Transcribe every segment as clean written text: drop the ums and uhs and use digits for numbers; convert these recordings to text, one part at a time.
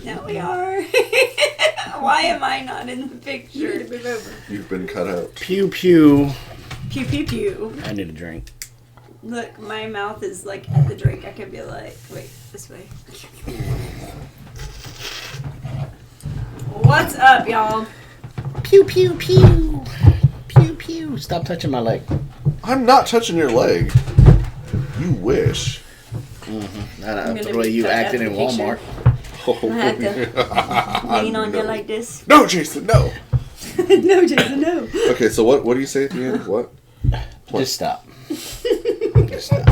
Now we are. Why am I not in the picture? You've been cut out. Pew pew. Pew pew pew. I need a drink. Look, my mouth is like at the drink. I can be like, wait, this way. What's up, y'all? Pew pew pew. Pew pew. Stop touching my leg. I'm not touching your leg. You wish. Mm-hmm. That's the way you acted in Walmart. I had to lean on you like this. No, Jason, no. No, Jason, no. Okay, so what do you say at the end? What? Just stop. Just stop.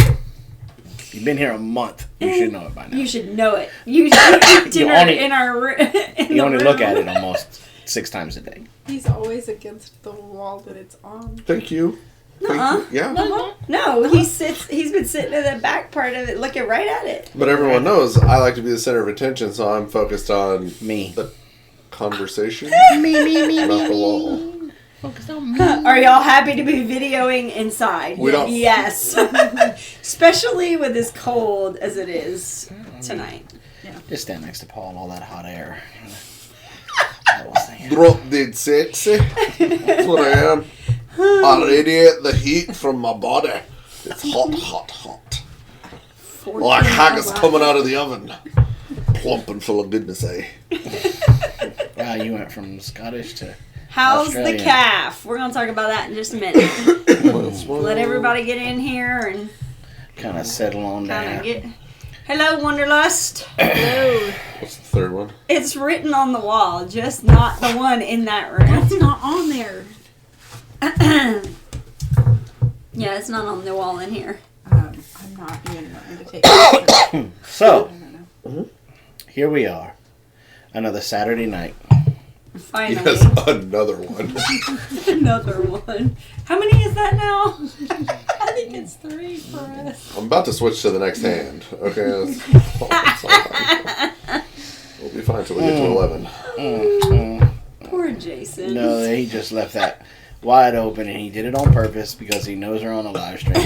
You've been here a month. You should know it by now. You should know it. You should You only look room. at it almost 6 times a day. He's always against the wall that it's on. Thank you. Nuh-uh. Thank you. Yeah. No, he's been sitting in the back part of it, looking right at it. But everyone knows I like to be the center of attention, so I'm focused on Me. the conversation, Me, not the wall. Focus on me. Are y'all happy to be videoing inside? We don't- Yes. Especially with as cold as it is tonight. Just stand next to Paul, all that hot air. Drop dead sexy. That's what I am. I radiate the heat from my body. It's hot, hot, hot. Like haggis coming out of the oven. Plump and full of goodness, eh? Wow, you went from Scottish to How's Australian. the calf? We're going to talk about that in just a minute. Let everybody get in here and kind of settle on kind down. of get... Hello, Wanderlust. Hello. What's the third one? It's written on the wall, just not the one in that room. It's not on there. Yeah, it's not on the wall in here. I'm not even going to take it. So, Mm-hmm. here we are. Another Saturday night. Finally. Yes, another one. Another one. How many is that now? I think it's 3 for us. I'm about to switch to the next hand. Okay, that's fine. We'll be fine till we get to 11. Poor Jason. No, he just left that wide open, and he did it on purpose because he knows we're on a live stream.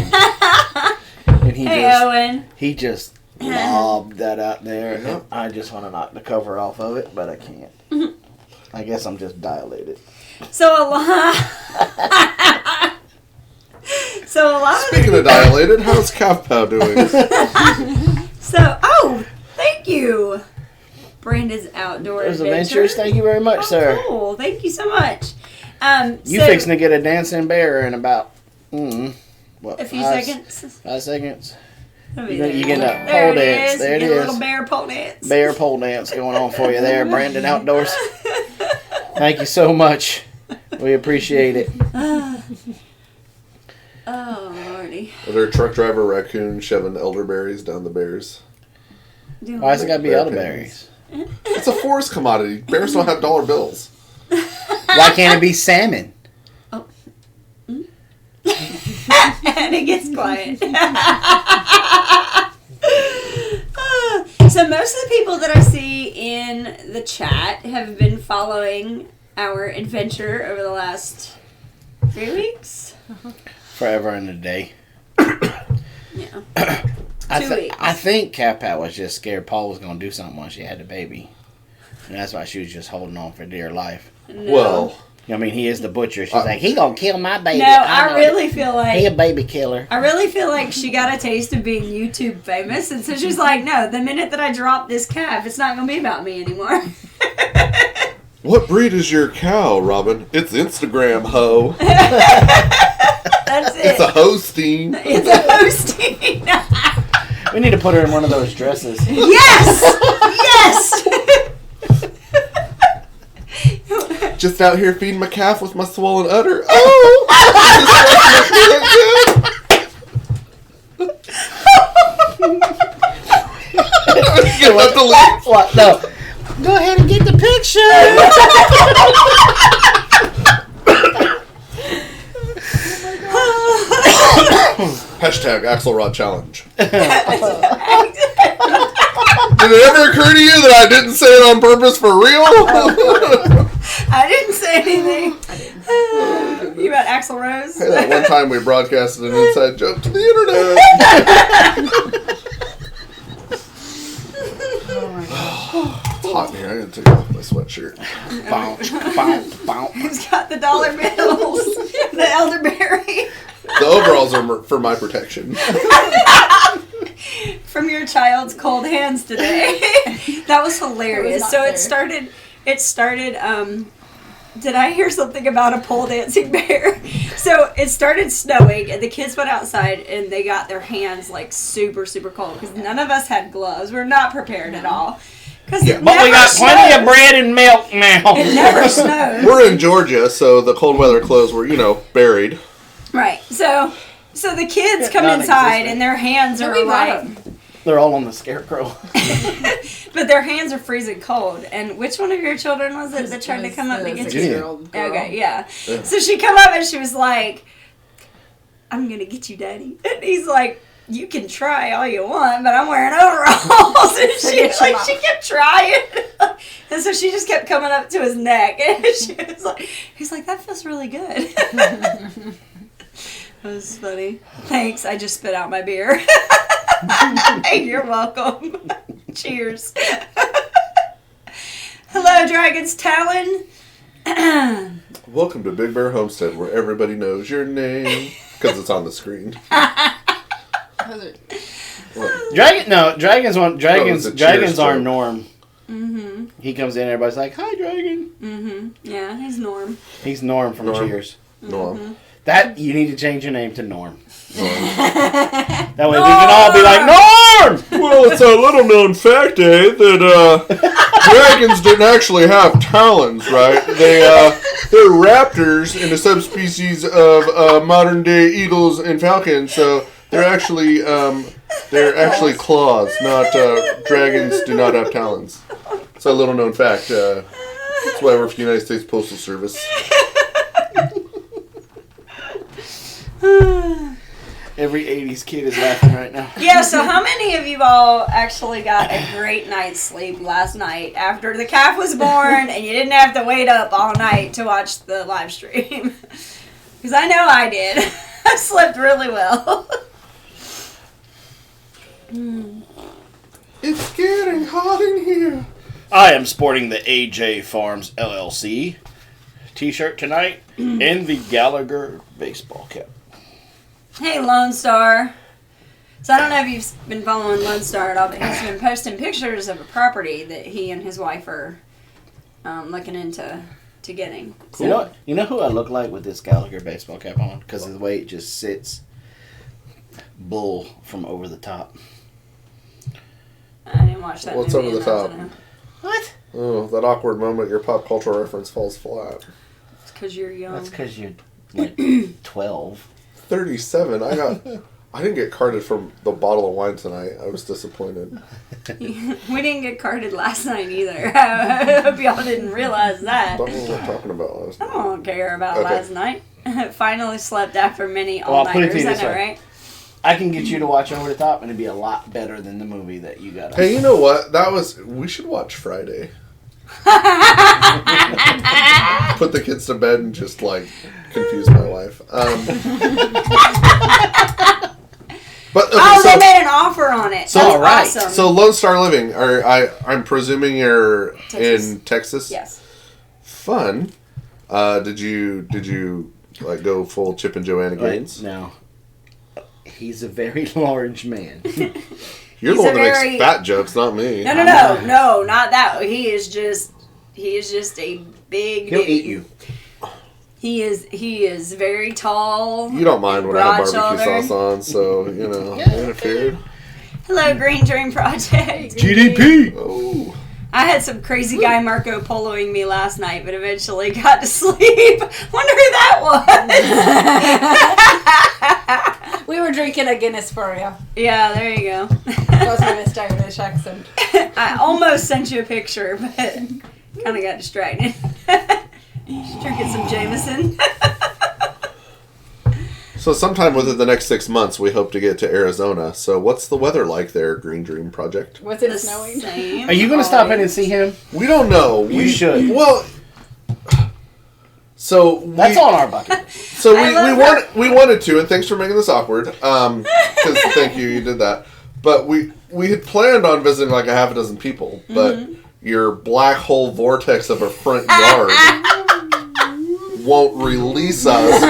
And Owen. he just lobbed that out there. Yeah. And I just want to knock the cover off of it, but I can't. I guess I'm just dilated. So a lot. Speaking of dilated, how's Calf Pow doing? Thank you. Brandon's Outdoor Those Adventures. adventures, thank you very much, sir. Cool. Thank you so much. You fixing to get a dancing bear in about, what, a few 5 seconds. 5 seconds? It'll be You there. get that There pole it dance. is. There it Get a is. little bear pole dance. Bear pole dance going on for you there, Brandon Outdoors. Thank you so much. We appreciate it. Oh, Lordy. Are there a truck driver raccoon shoving elderberries down the bears? Why does it got to be Bear elderberries? It's a forest commodity. Bears don't have dollar bills. Why can't it be salmon? And it gets quiet. So most of the people that I see in the chat have been following our adventure over the last 3 weeks. Forever and a day. Yeah. I 2 weeks. I think Cat Pat was just scared Paul was going to do something when she had the baby. And that's why she was just holding on for dear life. No. Well, I mean, he is the butcher. She's like, he going to kill my baby. No, I really feel He a like baby killer. she got a taste of being YouTube famous, and so she's like, no, the minute that I drop this calf, it's not going to be about me anymore. what breed is your cow, Robyn? It's Instagram, ho. That's it. It's a Holstein. It's a hosting. We need to put her in one of those dresses. Yes! Yes! Just out here feeding my calf with my swollen udder. Oh! You have to leave. What? No. Go ahead and get the picture. Hashtag Axelrod Challenge. Did it ever occur to you that I didn't say it on purpose for real? I didn't say anything. You about Axl Rose? Hey, that one time we broadcasted an inside joke to the internet. Oh my gosh. hot in here. I gotta take off my sweatshirt. Bounce, bounce, bounce. He's got the dollar bills, the elderberry. The overalls are for my protection. From your child's cold hands today. That was hilarious. So it started, did I hear something about a pole dancing bear? So it started snowing and the kids went outside and they got their hands like super, super cold because none of us had gloves. We're not prepared at all. But we got plenty of bread and milk now. It never snowed. We're in Georgia, so the cold weather clothes were, buried. Right. So the kids come inside and their hands are like... They're all on the scarecrow. But their hands are freezing cold. And which one of your children was it that tried to come up to get you? Okay, yeah. So she come up and she was like, I'm going to get you, Daddy. And he's like, you can try all you want, but I'm wearing overalls. And she kept trying. And so she just kept coming up to his neck. And he's like, that feels really good. That was funny. Thanks. I just spit out my beer. You're welcome. Cheers. Hello, Dragon's Talon. Welcome to Big Bear Homestead, where everybody knows your name because it's on the screen. Dragons are Norm. Mm-hmm. He comes in, everybody's like, "Hi, Dragon." Mm-hmm. Yeah, he's Norm. He's Norm from Cheers. Norm. Mm-hmm. That you need to change your name to Norm. That way we can all be like, Norm! Well, it's a little known fact, that dragons didn't actually have talons, right? They're raptors in a subspecies of modern day eagles and falcons, so they're actually claws, not dragons do not have talons. It's a little known fact. That's why I work for the United States Postal Service. Every 80s kid is laughing right now. Yeah, so how many of you all actually got a great night's sleep last night after the calf was born and you didn't have to wait up all night to watch the live stream? Because I know I did. I slept really well. It's getting hot in here. I am sporting the AJ Farms LLC t-shirt tonight and the Gallagher baseball cap. Hey, Lone Star. So I don't know if you've been following Lone Star at all, but he's been posting pictures of a property that he and his wife are looking into getting. So, You know who I look like with this Gallagher baseball cap on? Because of the way it just sits. Bull from Over the Top. I didn't watch that What's movie. Over the Top? What? Oh, that awkward moment your pop culture reference falls flat. It's because you're young. That's because you're like 12. 37. I didn't get carded from the bottle of wine tonight. I was disappointed. We didn't get carded last night either. I hope y'all didn't realize that. I don't know what we're talking about last night. I don't care about Okay. last night. Finally slept after many Well, I'll put it all-nighters. to you I this know, way. right? I can get you to watch Over the Top, and it'd be a lot better than the movie that you got. Hey, you know what? We should watch Friday. Put the kids to bed and just confuse my wife. But okay, They made an offer on it. So, That's all right. awesome. So Lone Star Living, I'm presuming you're Texas. in Texas. Yes. Fun. Did you go full Chip and Joanna Gaines? No. He's a very large man. You're He's the one that very- makes fat jokes, not me. No, not that. He is just a big. He'll eat you. He is very tall. You don't mind when I have barbecue broad-shouldered. sauce on, so interfered. Hello, Green Dream Project. GDP. Oh, I had some crazy guy Marco Poloing me last night, but eventually got to sleep. Wonder who that was. We were drinking a Guinness for you. Yeah, there you go. That was my Miss Irish accent. I almost sent you a picture, but kind of got distracted. Just drinking some Jameson. so sometime within the next 6 months, we hope to get to Arizona. So what's the weather like there, Green Dream Project? Was it The snowing? same. Are you going to stop in and see him? We don't know. You should. Well, so That's on our bucket. So I love we wanted to, and thanks for making this awkward. Because thank you did that. But we had planned on visiting like a half a dozen people, but your black hole vortex of a front yard won't release us.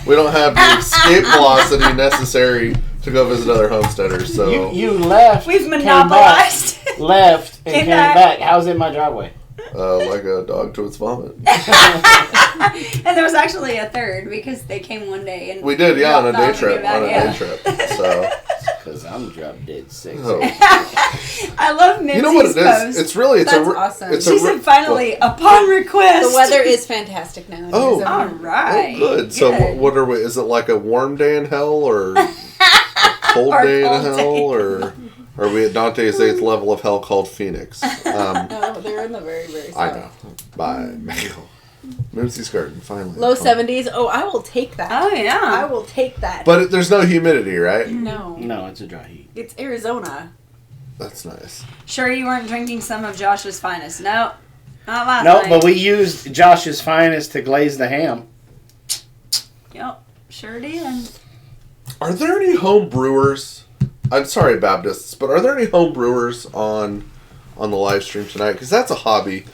We don't have the escape velocity necessary to go visit other homesteaders. So you left. We've monopolized. Left and came back. How's it in my driveway? Like a dog to its vomit. And there was actually a third because they came one day and we did, on a day trip. So. Because I'm drop dead sick. Oh. I love Mimsy's You know what it post. is? It's really awesome. She said finally, upon request. The weather is fantastic now. Oh, all right. Oh, good. So what are we? Is it like a warm day in hell or a cold day in hell or? Are we at Dante's 8th level of hell called Phoenix? No, they're in the very, very south. I know. Bye. Mimsy's garden, finally. Low 70s. Oh, I will take that. Oh, yeah. I will take that. But there's no humidity, right? No. No, it's a dry heat. It's Arizona. That's nice. Sure you weren't drinking some of Josh's finest? No. Not last No, night. but we used Josh's finest to glaze the ham. Yep. Sure did. Are there any home brewers? I'm sorry, Baptists, but are there any home brewers on the live stream tonight? Because that's a hobby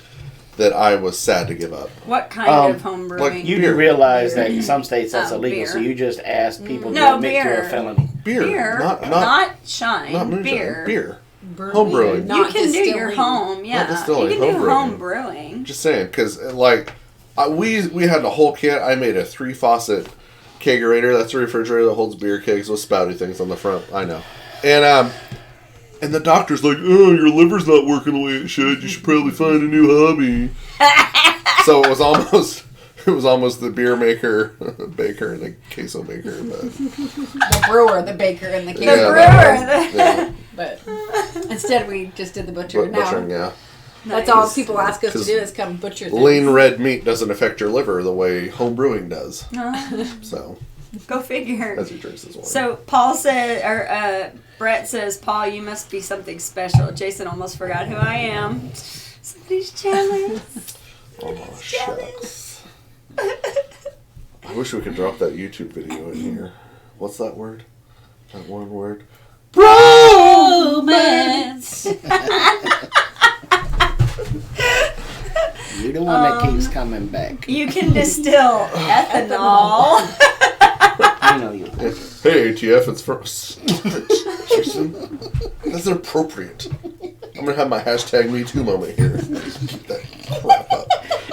that I was sad to give up. What kind of home brewing? Like You do realize that in some states that's Oh, illegal, beer. so you just asked people No, to admit to beer. a felony. Beer. Not shine. Not moonshine. Beer. Beer. Home brewing. You Not can do your distilling. home, yeah. Not distilling, You can do home home brewing. brewing. Just saying, because we had a whole kit. I made a 3-faucet kegerator. That's a refrigerator that holds beer kegs with spouty things on the front. I know. And the doctor's like, oh, your liver's not working the way it should. You should probably find a new hobby. So it was almost the beer maker, baker, and the queso maker. But The brewer, the baker, and the The king. brewer. But instead we just did the butcher. butchering, Now yeah. that's all people ask us to do is come butcher things. Lean red meat doesn't affect your liver the way home brewing does. So Go figure. as he drinks his wine. So Paul said, or Brett says, Paul, you must be something special. Jason almost forgot who I am. Somebody's jealous. Oh, shucks. I wish we could drop that YouTube video in here. What's that word? That one word? Romance. You're the one that keeps coming back. You can distill ethanol. I know you. Hey, ATF, it's first. Jason, that's inappropriate. I'm going to have my hashtag #MeToo moment here. Keep that crap up.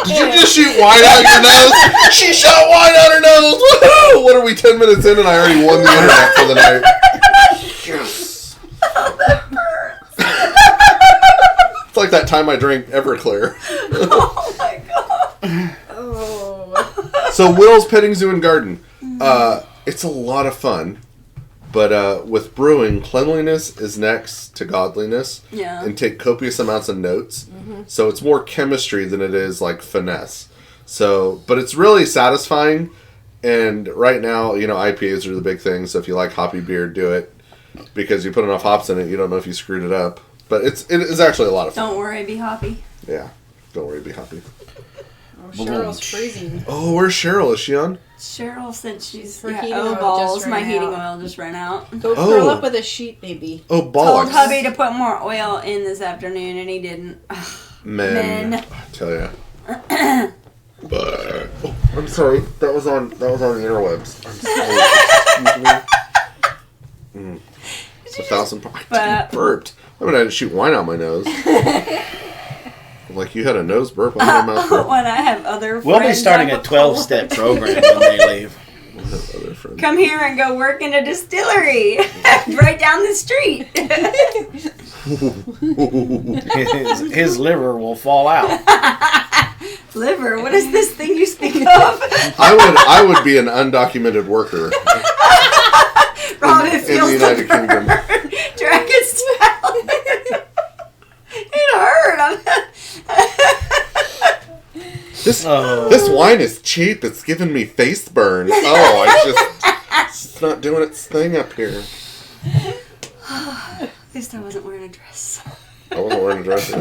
Did you just shoot wine out your nose? She shot wine out her nose! Woohoo! What are we, 10 minutes in and I already won the internet for the night? Yes. It's like that time I drank Everclear. Oh my god. Oh. So Will's Petting Zoo and Garden. It's a lot of fun. But with brewing, cleanliness is next to godliness. Yeah. And take copious amounts of notes. Mm-hmm. So it's more chemistry than it is like finesse. So, but it's really satisfying. And right now, IPAs are the big thing. So if you like hoppy beer, do it. Because you put enough hops in it, you don't know if you screwed it up. But it is actually a lot of fun. Don't worry, be hoppy. Yeah. Don't worry, be happy. Oh, Cheryl's freezing. Oh, where's Cheryl? Is she on? Cheryl said she's Her heating oil balls. just My ran heating out. oil just ran out. Go curl up with a sheet, maybe. Oh, Told bollocks. hubby to put more oil in this afternoon, and he didn't. Men. I tell ya. But, I'm sorry. That was on the interwebs. I'm sorry. Excuse me. 1,000 I burped. I haven't had to shoot wine out my nose. Like you had a nose burp on my mouth. When I have other friends. We'll be starting a 12-step program when they leave. Other friends. Come here and go work in a distillery right down the street. His liver will fall out. Liver? What is this thing you speak of? I would be an undocumented worker Rob, it in the feels United Kingdom. Dragon's talent. It hurt. This wine is cheap. It's giving me face burn. Oh, it's not doing its thing up here. At least I wasn't wearing a dress. I wasn't wearing a dress.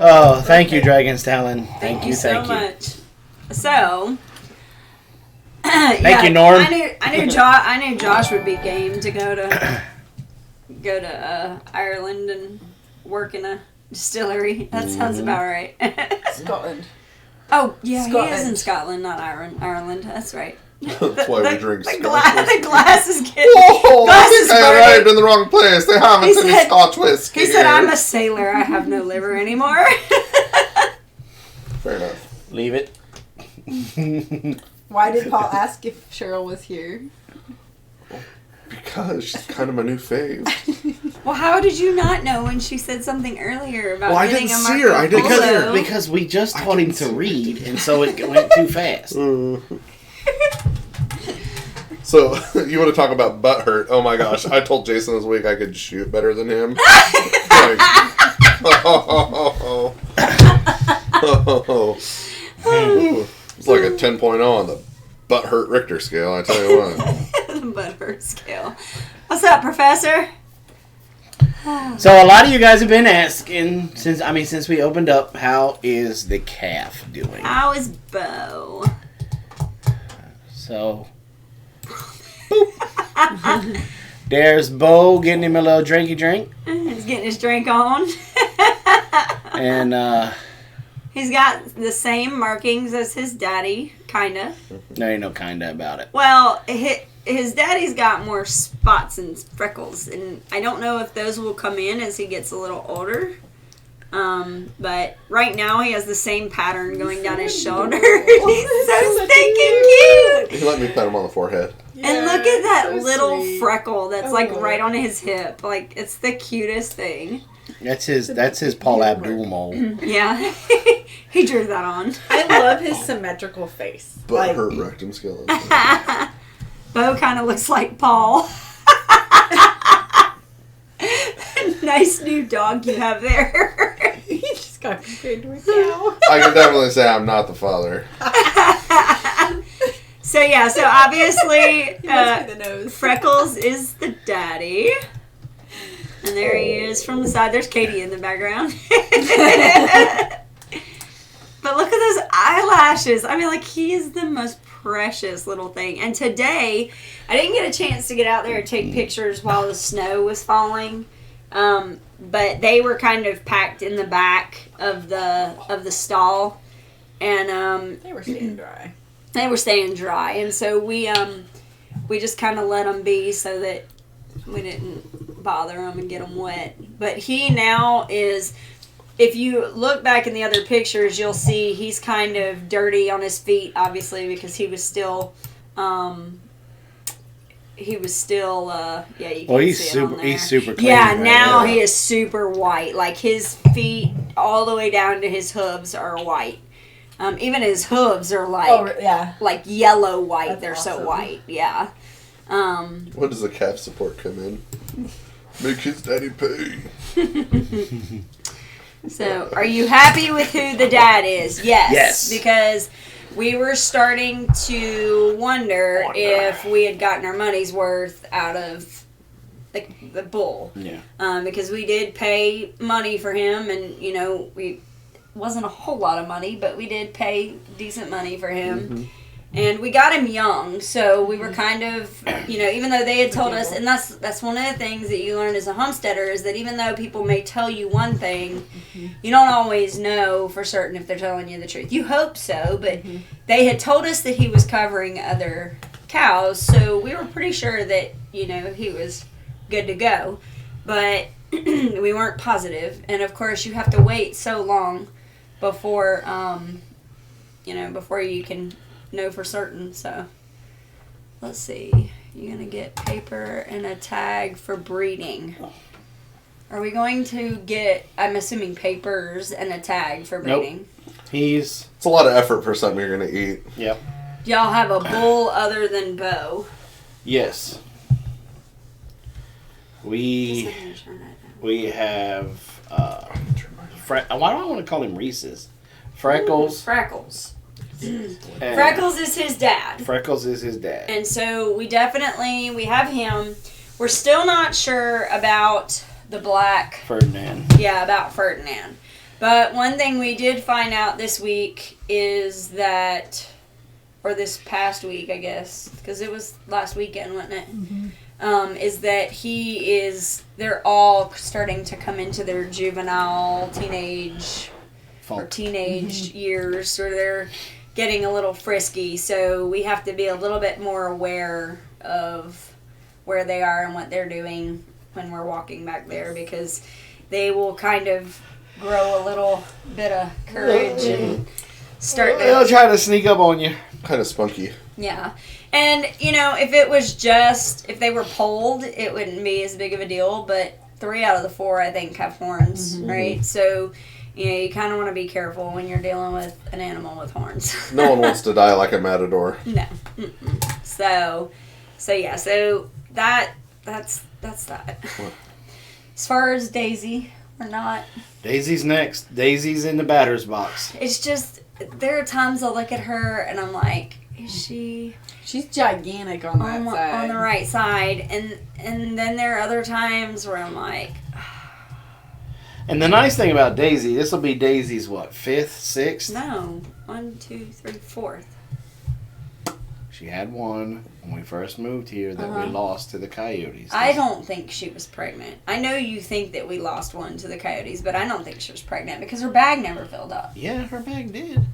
Oh, thank you, Dragon's Talon. Thank you so thank you. much. So, Thank you, Norm. I knew Josh would be game to go to go to Ireland and work in a distillery. That sounds about right. Scotland. Oh, yeah, Scotland. He is in Scotland, not Ireland. That's right. That's why we drink Scotch. The glass is getting... Whoa, I arrived in the wrong place. They haven't any Scotch whiskey. He said, I'm a sailor. I have no liver anymore. Fair enough. Leave it. Why did Paul ask if Cheryl was here? Because she's kind of my new fave. Well, how did you not know when she said something earlier about getting a Marco Polo? I didn't see her. Because we just taught him to read, and so it went too fast. So, you want to talk about butt hurt? Oh my gosh, I told Jason this week I could shoot better than him. It's like a 10.0 on the butt hurt Richter scale, I tell you what. The butt hurt scale. What's up, Professor? So a lot of you guys have been asking since we opened up, how is the calf doing? How is Bo? So, boop. There's Bo getting him a little drinky drink. He's getting his drink on. And he's got the same markings as his daddy, kinda. there ain't no kinda about it. Well, his daddy's got more spots and freckles, and I don't know if those will come in as he gets a little older. But right now he has the same pattern going down his shoulder. He's so stinking cute. He let me pat him on the forehead. Yeah, and look at that little freckle that's like right on his hip. Like, it's the cutest thing. That's his Paul Abdul mole. Yeah. He drew that on. I love his symmetrical face. Butt hurt rectum skeleton. Bo kind of looks like Paul. Nice new dog you have there. He just got compared to a cow. I can definitely say I'm not the father. So obviously the nose. Freckles is the daddy. And there he is from the side. There's Katie in the background. But look at those eyelashes. I mean, like, he is the most precious little thing. And today, I didn't get a chance to get out there and take pictures while the snow was falling. But they were kind of packed in the back of the stall. And they were staying dry. They were staying dry. And so we just kind of let them be so that we didn't bother them and get them wet. But he now is, if you look back in the other pictures, you'll see he's kind of dirty on his feet, obviously, because he was still, you can see he's super clean. Yeah, right now he is super white. Like, his feet all the way down to his hooves are white. Even his hooves are like yellow white. That's They're awesome. So white. Yeah. When does the calf support come in? Make his daddy pay. So, are you happy with who the dad is? Yes. Yes. Because we were starting to wonder if we had gotten our money's worth out of the bull. Yeah. Because we did pay money for him, and we wasn't a whole lot of money, but we did pay decent money for him. Mm-hmm. And we got him young, so we were kind of, even though they had told us, and that's one of the things that you learn as a homesteader, is that even though people may tell you one thing, you don't always know for certain if they're telling you the truth. You hope so, but they had told us that he was covering other cows, so we were pretty sure that, he was good to go. But we weren't positive, and of course you have to wait so long before, before you can know for certain. So let's see, you're gonna get paper and a tag for breeding. Are we going to get, I'm assuming, papers and a tag for breeding? Nope. It's a lot of effort for something you're gonna eat. Yep. Do y'all have a bull other than Bo? Yes. We have why do I want to call him Reese's? Freckles. Freckles is his dad. Freckles is his dad. And so we have him. We're still not sure about the black Ferdinand. Yeah, about Ferdinand. But one thing we did find out this week is that, or this past week, I guess, because it was last weekend, wasn't it? is that they're all starting to come into their juvenile, teenage years, or they're getting a little frisky. So we have to be a little bit more aware of where they are and what they're doing when we're walking back there, because they will kind of grow a little bit of courage and start They'll try to sneak up on you. Kind of spunky. Yeah. And, if they were polled, it wouldn't be as big of a deal, but 3 out of the 4, I think, have horns, right? So, you kind of want to be careful when you're dealing with an animal with horns. No one wants to die like a matador. No. Mm-mm. So that's that. What? As far as Daisy, we're not. Daisy's next. Daisy's in the batter's box. It's just, there are times I look at her and I'm like, is she... She's gigantic on that side. On the right side. And then there are other times where I'm like... And the nice thing about Daisy, this will be Daisy's, what, 5th, 6th? No. 1, 2, 3, 4th. She had one when we first moved here that we lost to the coyotes. I don't think she was pregnant. I know you think that we lost one to the coyotes, but I don't think she was pregnant because her bag never filled up. Yeah, her bag did.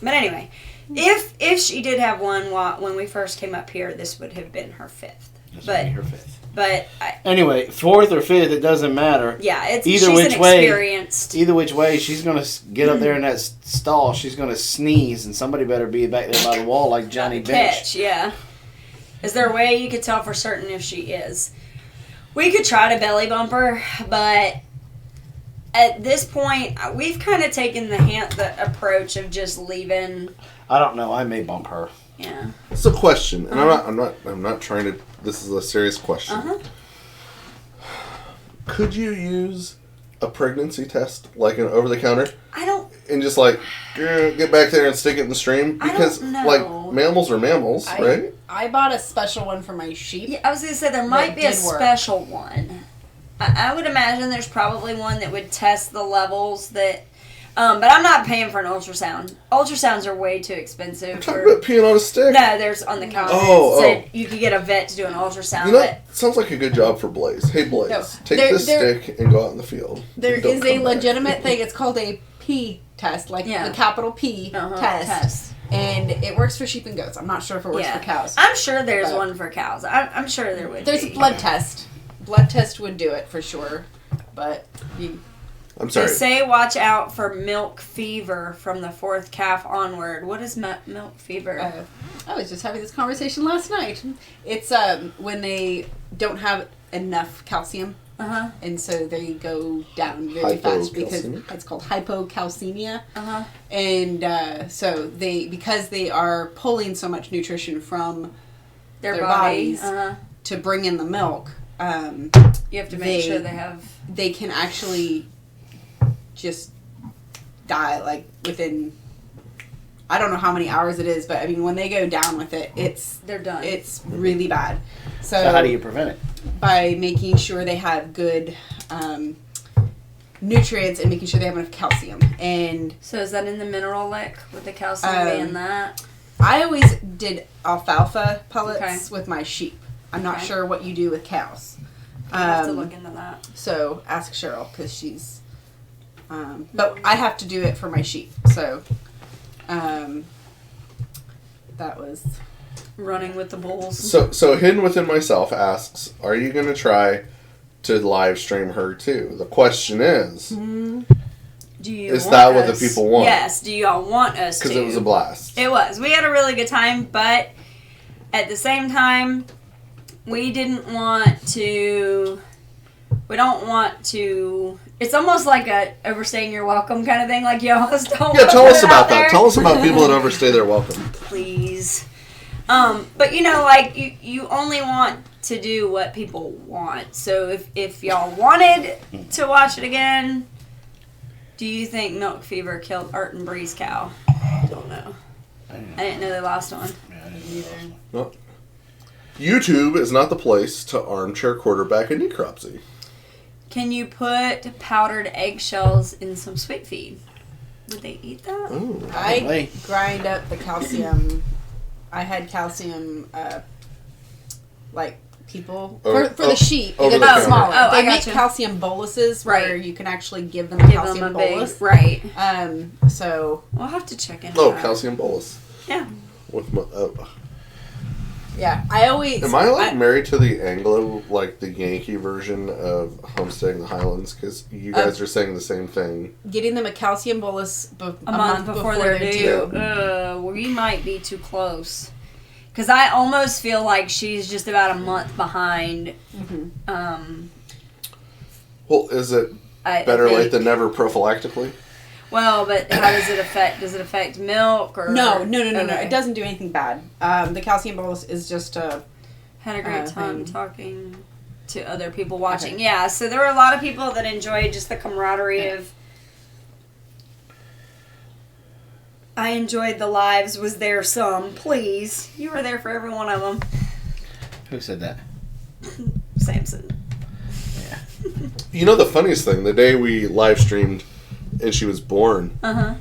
But anyway, if she did have one when we first came up here, this would have been her 5th. This would be her 5th. But anyway, 4th or 5th, it doesn't matter. Yeah, she's experienced. Either which way, she's gonna get up there in that stall. She's gonna sneeze, and somebody better be back there by the wall like Johnny Bench. Yeah. Is there a way you could tell for certain if she is? We could try to belly bump her, but at this point, we've kind of taken the approach of just leaving. I don't know. I may bump her. Yeah. It's a question, and I'm not trying to. This is a serious question. Could you use a pregnancy test, like an over-the-counter? I don't. And just get back there and stick it in the stream, because mammals are mammals, right? I bought a special one for my sheep. Yeah, I was gonna say there might be a special one. I would imagine there's probably one that would test the levels that. But I'm not paying for an ultrasound. Ultrasounds are way too expensive. I'm talking about peeing on a stick. No, there's on the counter. Said you could get a vet to do an ultrasound. Sounds like a good job for Blaze. Hey, Blaze, take this stick and go out in the field. There is a legitimate thing. It's called a P test, like the capital P test. And it works for sheep and goats. I'm not sure if it works for cows. I'm sure there's one for cows. I'm sure there would There's a blood test. Blood test would do it for sure. But I'm sorry. They say watch out for milk fever from the 4th calf onward. What is milk fever? I was just having this conversation last night. It's when they don't have enough calcium. And so they go down very fast because it's called hypocalcemia. And so because they are pulling so much nutrition from their bodies to bring in the milk, you have to make sure they can actually just die like within, I don't know how many hours it is, but I mean when they go down with it, they're done. It's really bad. So how do you prevent it? By making sure they have good nutrients and making sure they have enough calcium. And so is that in the mineral lick with the calcium being that? I always did alfalfa pellets with my sheep. I'm not sure what you do with cows. I'll have to look into that. So ask Cheryl because she's. But I have to do it for my sheep. So that was running with the bulls. So Hidden Within Myself asks, are you going to try to live stream her too? The question is, is that what the people want? Yes. Do y'all want us to? Because it was a blast. It was. We had a really good time, but at the same time, we didn't want to. We don't want to. It's almost like a overstaying your welcome kind of thing. Like you almost don't. Yeah, tell us about that. Tell us about people that overstay their welcome. Please. But like you only want to do what people want. So if y'all wanted to watch it again, do you think milk fever killed Art and Bree's cow? I don't know. I didn't know they lost one. Yeah, I didn't either. Well, YouTube is not the place to armchair quarterback a necropsy. Can you put powdered eggshells in some sweet feed? Would they eat that? Ooh. I grind up the calcium. I had calcium like people Oh, for the sheep over because the it's counter. smaller. They I make gotcha. calcium boluses where Right. you can actually give them a calcium bolus. Right. So We'll have to check into Oh, that. calcium bolus. Yeah. With my, yeah, I always. am I like married to the Anglo, like the Yankee version of Homestead in the Highlands? Because you guys are saying the same thing. Getting them a calcium bolus A month before they're due. We might be too close. Because I almost feel like she's just about a month behind. Mm-hmm. Well, is it better late than never prophylactically? Well, but how does it affect? Does it affect milk or No. Okay. It doesn't do anything bad. The calcium bolus is just a. Had a great time talking to other people watching. Okay. Yeah, so there were a lot of people that enjoyed just the camaraderie of. I enjoyed the lives. Was there some? Please, you were there for every one of them. Who said that? Samson. Yeah. You know the funniest thing, the day we live streamed and she was born,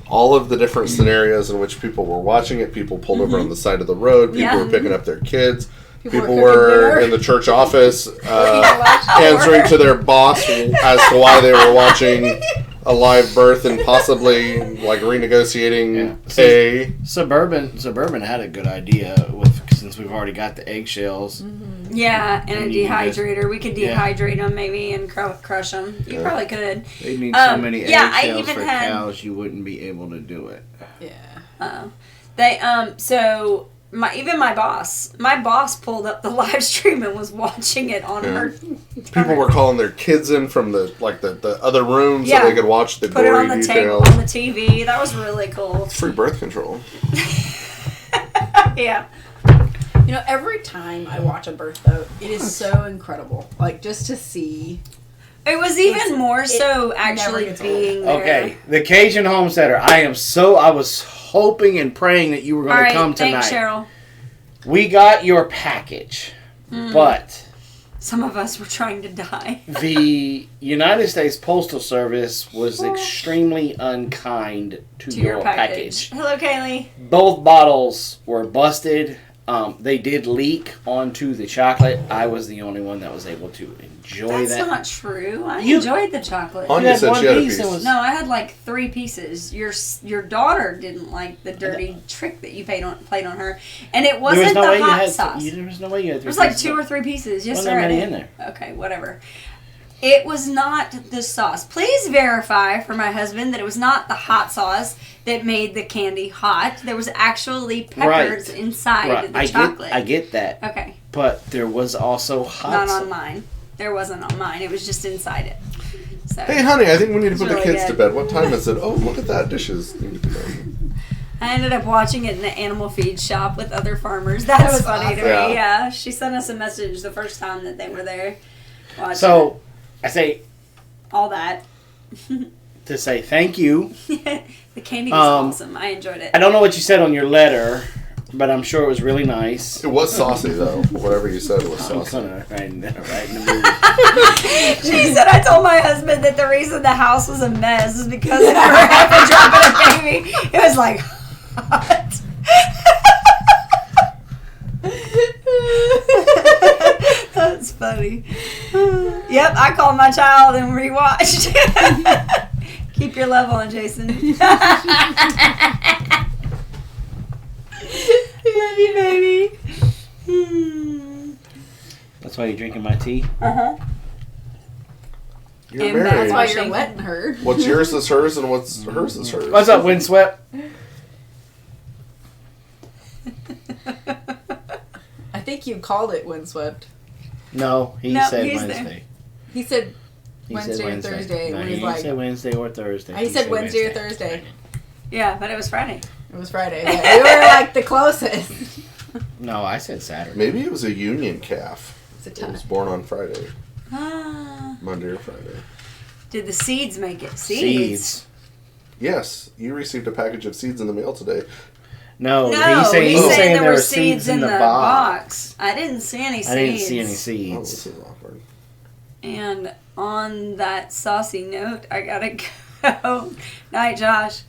all of the different scenarios in which people were watching it, people pulled over on the side of the road, people were picking up their kids, people were in the church office answering to their boss as to why they were watching a live birth and possibly like renegotiating pay. Suburban had a good idea since we've already got the eggshells. Yeah, and a you can dehydrator. We could dehydrate them maybe and crush them. You probably could. They need so many I eggshells even for had- cows, you wouldn't be able to do it. Yeah. So my boss pulled up the live stream and was watching it on her. People were calling their kids in from the other rooms so they could watch the Put it gory on the details. table on the TV. That was really cool. It's free birth control. Yeah. You know, every time I watch a birth, though, it is so incredible. Like, just to see. It was even more so never actually gets being there. Okay, the Cajun Homesteader. I was hoping and praying that you were going to come tonight. Thanks, Cheryl. We got your package, but Some of us were trying to die. the United States Postal Service was extremely unkind to Your your package. package. Hello, Kaylee. Both bottles were busted. They did leak onto the chocolate. I was the only one that was able to enjoy That's that. not true. I You- enjoyed the chocolate. Anya had said one she had a piece piece. and was- No, I had like 3 pieces. Your daughter didn't like the dirty trick that you played on her, and it wasn't the hot sauce. There was no way you had 3 There was like pieces. 2 or 3 pieces. Yes, Wasn't sir. that I many did. in there. Okay, whatever. It was not the sauce. Please verify for my husband that it was not the hot sauce that made the candy hot. There was actually peppers inside the chocolate. I get that. Okay. But there was also hot Not sauce. on mine. There wasn't on mine. It was just inside it. So Hey, honey, I think we need to put the really kids good. to bed. What time is it? Oh, look at that. Dishes need to be done. I ended up watching it in the animal feed shop with other farmers. That's was funny to awesome. me. Yeah. She sent us a message the first time that they were there watching So, I say all that. to say thank you. The candy was awesome. I enjoyed it. I don't know what you said on your letter, but I'm sure it was really nice. It was saucy, though. Whatever you said was I'm saucy. gonna write in the movie. She said, I told my husband that the reason the house was a mess is because of her having dropping a baby. It was like hot. That's funny. Yep, I called my child and rewatched. Keep your love on, Jason. Love you, baby. That's why you're drinking my tea? Uh-huh. You're And married. That's why Washing. you're wetting her. What's yours is hers, and what's hers is hers. What's up, Windswept? I think you called it windswept. No, he No, said he's there. Wednesday. He said He Wednesday said or Thursday. No, When he he's didn't like, say Wednesday or Thursday. He said Wednesday or Thursday. Yeah, but it was Friday. It was Friday. Yeah, we were like the closest. No, I said Saturday. Maybe it was a union calf. It's a It ton. was born on Friday. Ah. Monday or Friday. Did the seeds make it? Seeds. Yes, you received a package of seeds in the mail today. No, No, he's saying there there were were seeds in the box. I didn't see any seeds. I didn't see any Oh, seeds. this is awkward. And on that saucy note, I gotta go. Night, Josh.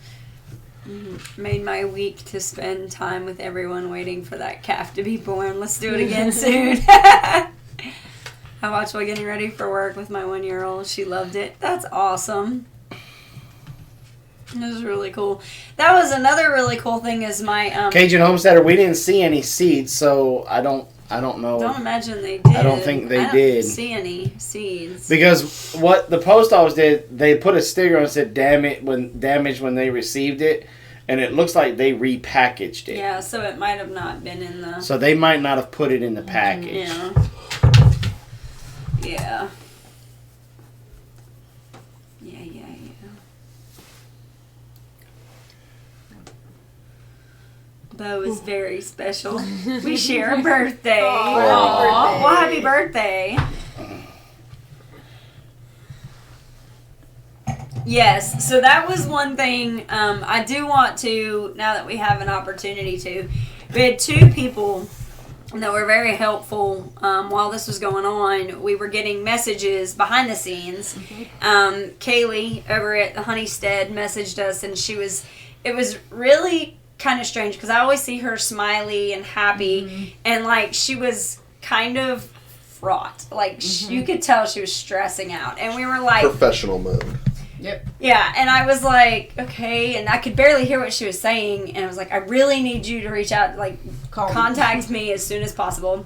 Made my week to spend time with everyone waiting for that calf to be born. Let's do it again soon. I watched while getting ready for work with my 1-year-old. She loved it. That's awesome. It was really cool. That was another really cool thing is my Cajun Homesteader, we didn't see any seeds, so I don't know. Don't imagine they did. I don't think they did. I don't see any seeds. Because what the post office did, they put a sticker on and said damaged when they received it, and it looks like they repackaged it. Yeah, so it might have not been in the... So they might not have put it in the package. Yeah. Bo is very special. We share a birthday. Aww. Well, happy birthday. Yes, so that was one thing I do want to, now that we have an opportunity to. We had 2 people that were very helpful while this was going on. We were getting messages behind the scenes. Kaylee over at the Homestead messaged us, and it was really kind of strange because I always see her smiley and happy, and like she was kind of fraught. Like you could tell she was stressing out, and we were like professional mode. Yep. Yeah, and I was like, okay, and I could barely hear what she was saying, and I was like, I really need you to reach out, like contact me as soon as possible.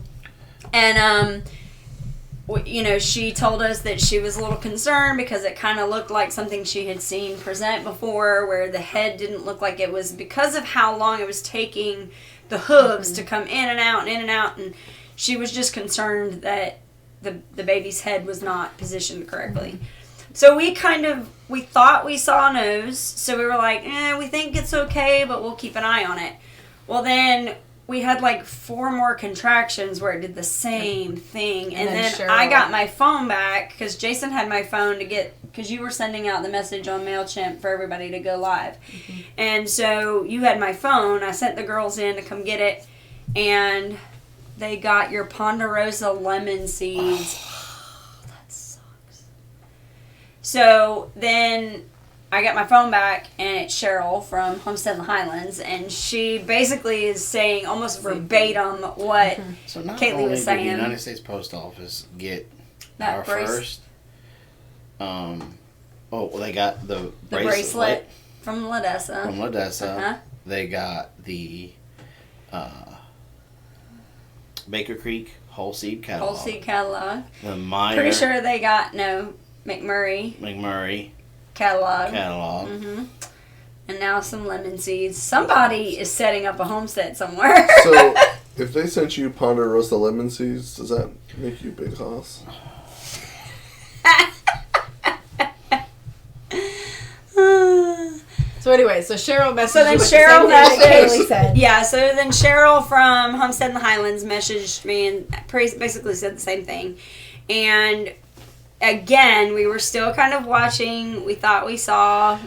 And she told us that she was a little concerned because it kind of looked like something she had seen present before, where the head didn't look like it was because of how long it was taking the hooves to come in and out and in and out, and she was just concerned that the baby's head was not positioned correctly. So we thought we saw a nose, so we were like, we think it's okay, but we'll keep an eye on it. Well, then we had like 4 more contractions where it did the same thing. And then I got my phone back because Jason had my phone because you were sending out the message on MailChimp for everybody to go live. And so you had my phone. I sent the girls in to come get it, and they got your Ponderosa lemon seeds. Oh, that sucks. So then I got my phone back, and it's Cheryl from Homestead in the Highlands, and she basically is saying almost verbatim what Kaylee was saying. Did the United States Post Office get that our first? They got the bracelet from Ladessa. They got the Baker Creek Whole Seed Catalog. The Meyer. Pretty sure they got McMurray. Catalog. And now some lemon seeds. Somebody is setting up a homestead somewhere. So, if they sent you Ponderosa lemon seeds, does that make you a big hoss? So anyway, Cheryl messaged. So then Cheryl messaged. Yeah. So then Cheryl from Homestead in the Highlands messaged me and basically said the same thing, and again, we were still kind of watching. We thought we saw,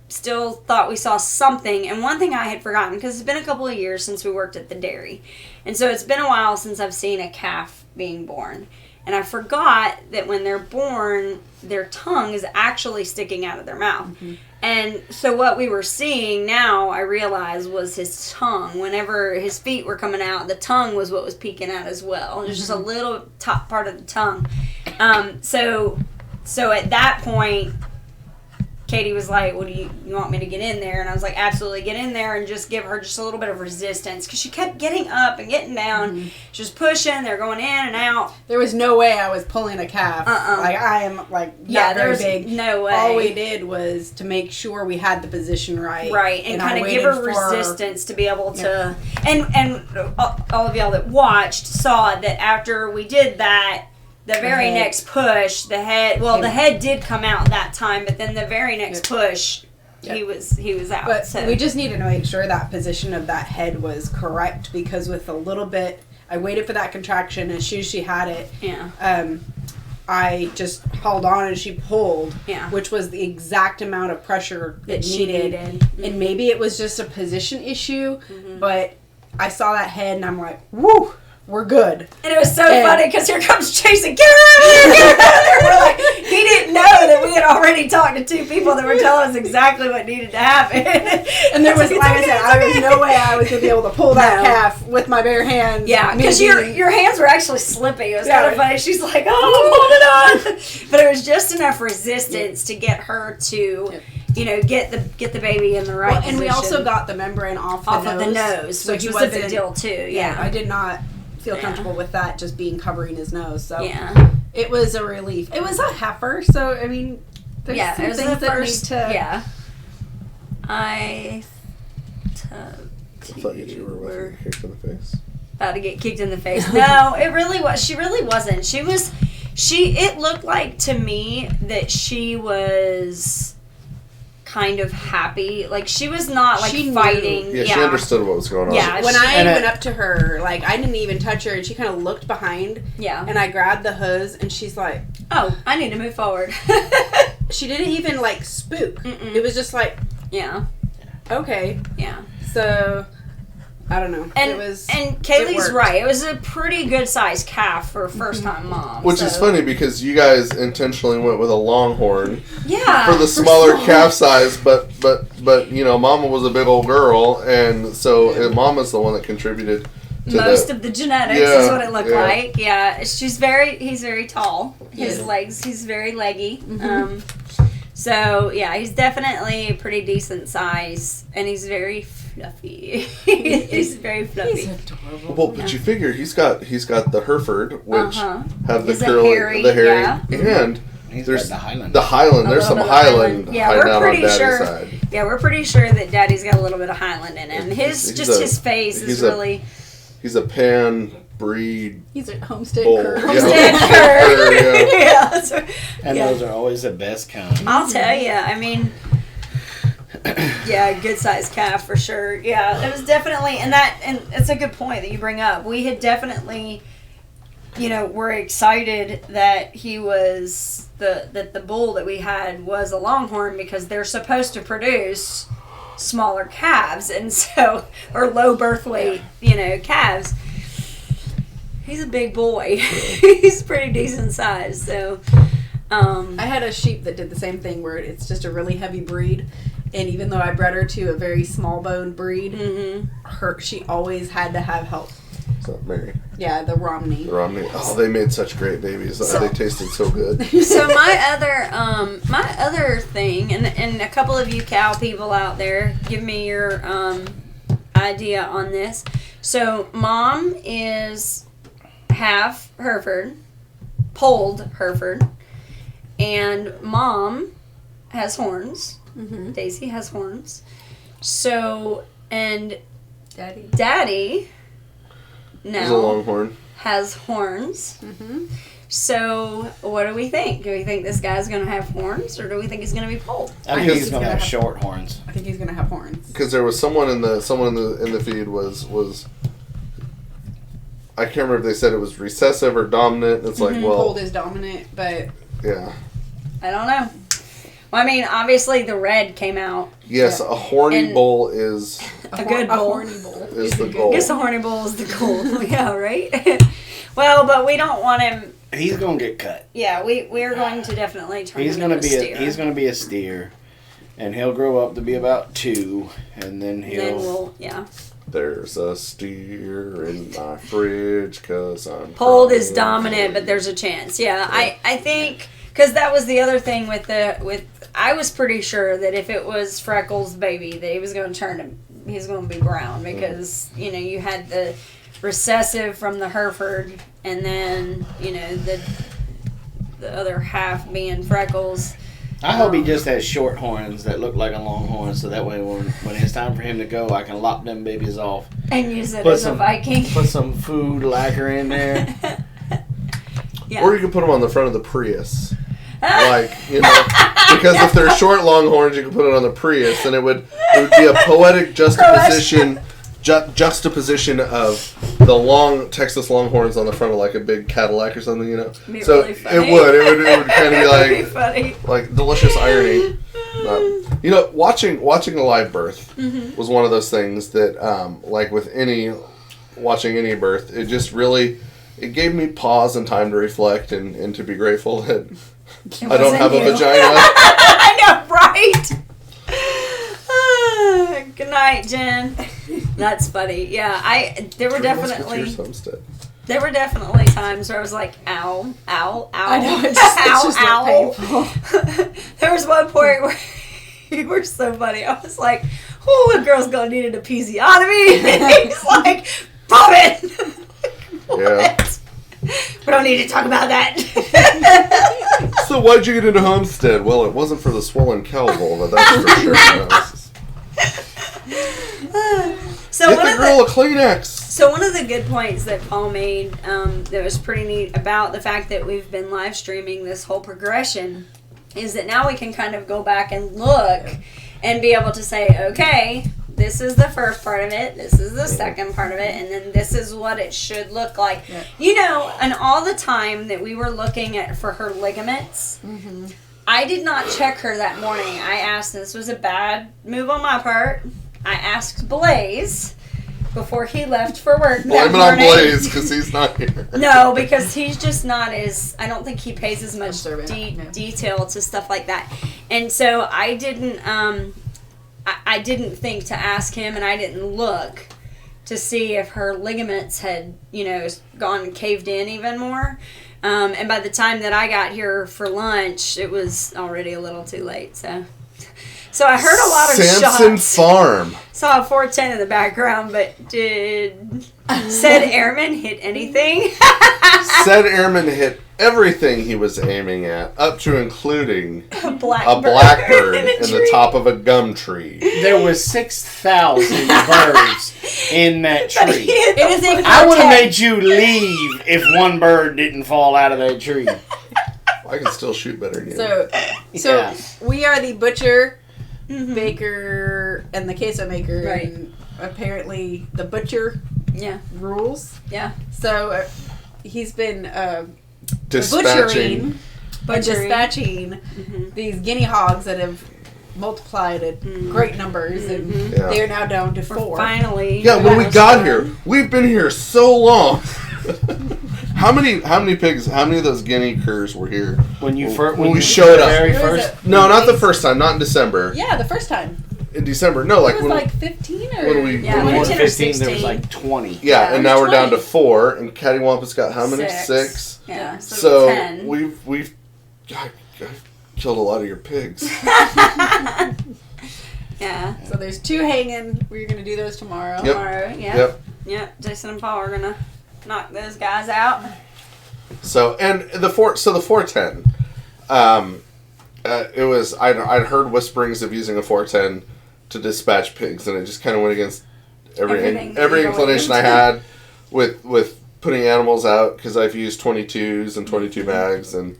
still thought we saw something. And one thing I had forgotten, because it's been a couple of years since we worked at the dairy. And so it's been a while since I've seen a calf being born. And I forgot that when they're born, their tongue is actually sticking out of their mouth. And so what we were seeing now, I realized, was his tongue. Whenever his feet were coming out, the tongue was what was peeking out as well. It was just a little top part of the tongue. So at that point, Katie was like, well, do you want me to get in there? And I was like, absolutely, get in there and just give her just a little bit of resistance. Because she kept getting up and getting down. She was pushing. They're going in and out. There was no way I was pulling a calf. Like, I am, not very big. No way. All we did was to make sure we had the position right. Right, and kind of give her resistance to be able to... And all of y'all that watched saw that after we did that, the very next push, the head did come out that time, but then the very next push, he was out. But we just needed to make sure that position of that head was correct, because with a little bit, I waited for that contraction. As soon as she had it, I just held on and she pulled, which was the exact amount of pressure that she needed. And maybe it was just a position issue, but I saw that head and I'm like, woo! We're good. And it was so funny because here comes Jason. Get her out of here! Get her out of here! We're like, he didn't know that we had already talked to 2 people that were telling us exactly what needed to happen. And there was, like I said, there was no way I was going to be able to pull that calf with my bare hands. Yeah, because your hands were actually slipping. It was kind of funny. She's like, oh, I'm holding on. But it was just enough resistance to get her to, get the baby in the right position. And we also got the membrane off of the nose, so which was a big deal too. Yeah, I did not feel comfortable with that just covering his nose. So it was a relief. It was a heifer, so I mean, there's some it was things the first. that I thought you were kicked in the face. About to get kicked in the face. No, it really was. She really wasn't. It looked like to me that she was kind of happy. Like, she was not, like, fighting. Yeah, she understood what was going on. Yeah. When I went up to her, like, I didn't even touch her, and she kind of looked behind. Yeah. And I grabbed the hose, and she's like, oh, I need to move forward. She didn't even, like, spook. Mm-mm. It was just like, okay. Yeah. So, I don't know. And Kaylee's right. It was a pretty good sized calf for a first time mom. Which is funny because you guys intentionally went with a longhorn. Yeah. For the smaller calf size, but Mama was a big old girl, and so Mama's the one that contributed to most of the genetics is what it looked like. Yeah. He's very tall. His legs, he's very leggy. Mm-hmm. So he's definitely a pretty decent size, and he's very fluffy. He's very fluffy. He's adorable. Well, but you figure he's got the Hereford, which have the hairy, and there's the Highland. There's some Highland. Yeah, we're pretty sure. Side. Yeah, we're pretty sure that Daddy's got a little bit of Highland in him. His face is really. He's a pan breed. He's a Homestead bull. cur. Homestead cur. And those are always the best kind. I'll tell you. I mean, good sized calf for sure. Yeah, it was definitely, and it's a good point that you bring up. We had definitely, were excited that he was that the bull that we had was a longhorn because they're supposed to produce smaller calves, and so, or low birth weight, calves. He's a big boy. He's pretty decent size. So, I had a sheep that did the same thing where it's just a really heavy breed, and even though I bred her to a very small boned breed, she always had to have help. So Mary. Yeah, the Romney. Oh, they made such great babies. They tasted so good. So my other thing, and a couple of you cow people out there, give me your idea on this. So Mom is half Hereford, polled Hereford, and Mom has horns. Mm-hmm. Daisy has horns. So, and Daddy now he's a longhorn. Has horns. Mm-hmm. So, what do we think? Do we think this guy's going to have horns, or do we think he's going to be polled? I think he's going to have short horns. I think he's going to have horns. Because there was someone in the feed was I can't remember if they said it was recessive or dominant. It's like, well, polled is dominant, but I don't know. Well, I mean, obviously the red came out. Yes, a horny bull is a good bull. A horny bull is the goal. I guess a horny bull is the goal. Yeah, right? Well, but we don't want him. He's going to get cut. Yeah, we're going to definitely turn him into a steer. He's going to be a steer, and he'll grow up to be about 2, and then There's a steer in my fridge because I'm polled is dominant, but there's a chance. Yeah. I think because that was the other thing with I was pretty sure that if it was Freckles' baby, that he was going to turn him. He's going to be brown because you had the recessive from the Hereford, and then the other half being Freckles. I hope he just has short horns that look like a longhorn, so that way when it's time for him to go, I can lop them babies off. And use it as a Viking. Put some food lacquer in there. Yeah. Or you can put them on the front of the Prius. Because if they're short longhorns, you can put it on the Prius, and it would be a poetic juxtaposition of the long Texas Longhorns on the front of like a big Cadillac or something, So really funny. It would kind of be like delicious irony. Watching a live birth was one of those things that, like with watching any birth, it just really it gave me pause and time to reflect and to be grateful that I don't have a vagina. I know, right? Good night, Jen. That's funny. Yeah, there were definitely times where I was like, ow, ow, ow. I know, it's just painful. There was one point where you were so funny. I was like, oh, a girl's gonna need an episiotomy. And he's like, pop it. Yeah. We don't need to talk about that. So why'd you get into Homestead? Well, it wasn't for the swollen cow vulva, that's for sure. So Get the girl a Kleenex. So one of the good points that Paul made that was pretty neat about the fact that we've been live streaming this whole progression is that now we can kind of go back and look and be able to say, okay, this is the first part of it, this is the second part of it, and then this is what it should look like. Yeah. You know, and all the time that we were looking at for her ligaments, I did not check her that morning. I asked, this was a bad move on my part. I asked Blaze before he left for work that morning. Blame it on Blaze because he's not here. No, because he's just not as, I don't think he pays as much detail to stuff like that. And so I didn't think to ask him, and I didn't look to see if her ligaments had, gone caved in even more. And by the time that I got here for lunch, it was already a little too late. So I heard a lot of shots. Samson Farm. Saw a 410 in the background, but did said airman hit anything? Said airman hit everything he was aiming at, up to including a blackbird in the top of a gum tree. There was 6,000 birds in that tree. I would have made you leave if one bird didn't fall out of that tree. I can still shoot better than you. So we are the butcher, baker, and the queso maker, right. And apparently the butcher rules. Yeah. So he's been dispatching these guinea hogs that have multiplied at great numbers, and they're now down to 4. Finally. Yeah, when we got here, we've been here so long. How many pigs? How many of those guinea curs were here when we showed up? Very first? No, not the first time. Not in December. Yeah, the first time. In December, no, like it was like 15 or when we when we were 15, there was like 20. Yeah, and now we're down to 4, and Cattywampus got how many? 6. Yeah, so 10. we've God, killed a lot of your pigs. Yeah. So there's 2 hanging. We're gonna do those tomorrow. Yep. Yep. Jason and Paul are gonna knock those guys out. So the 410. It was I'd heard whisperings of using a 410 to dispatch pigs, and it just kind of went against every inclination I had with putting animals out, because I've used 22s and 22 mags and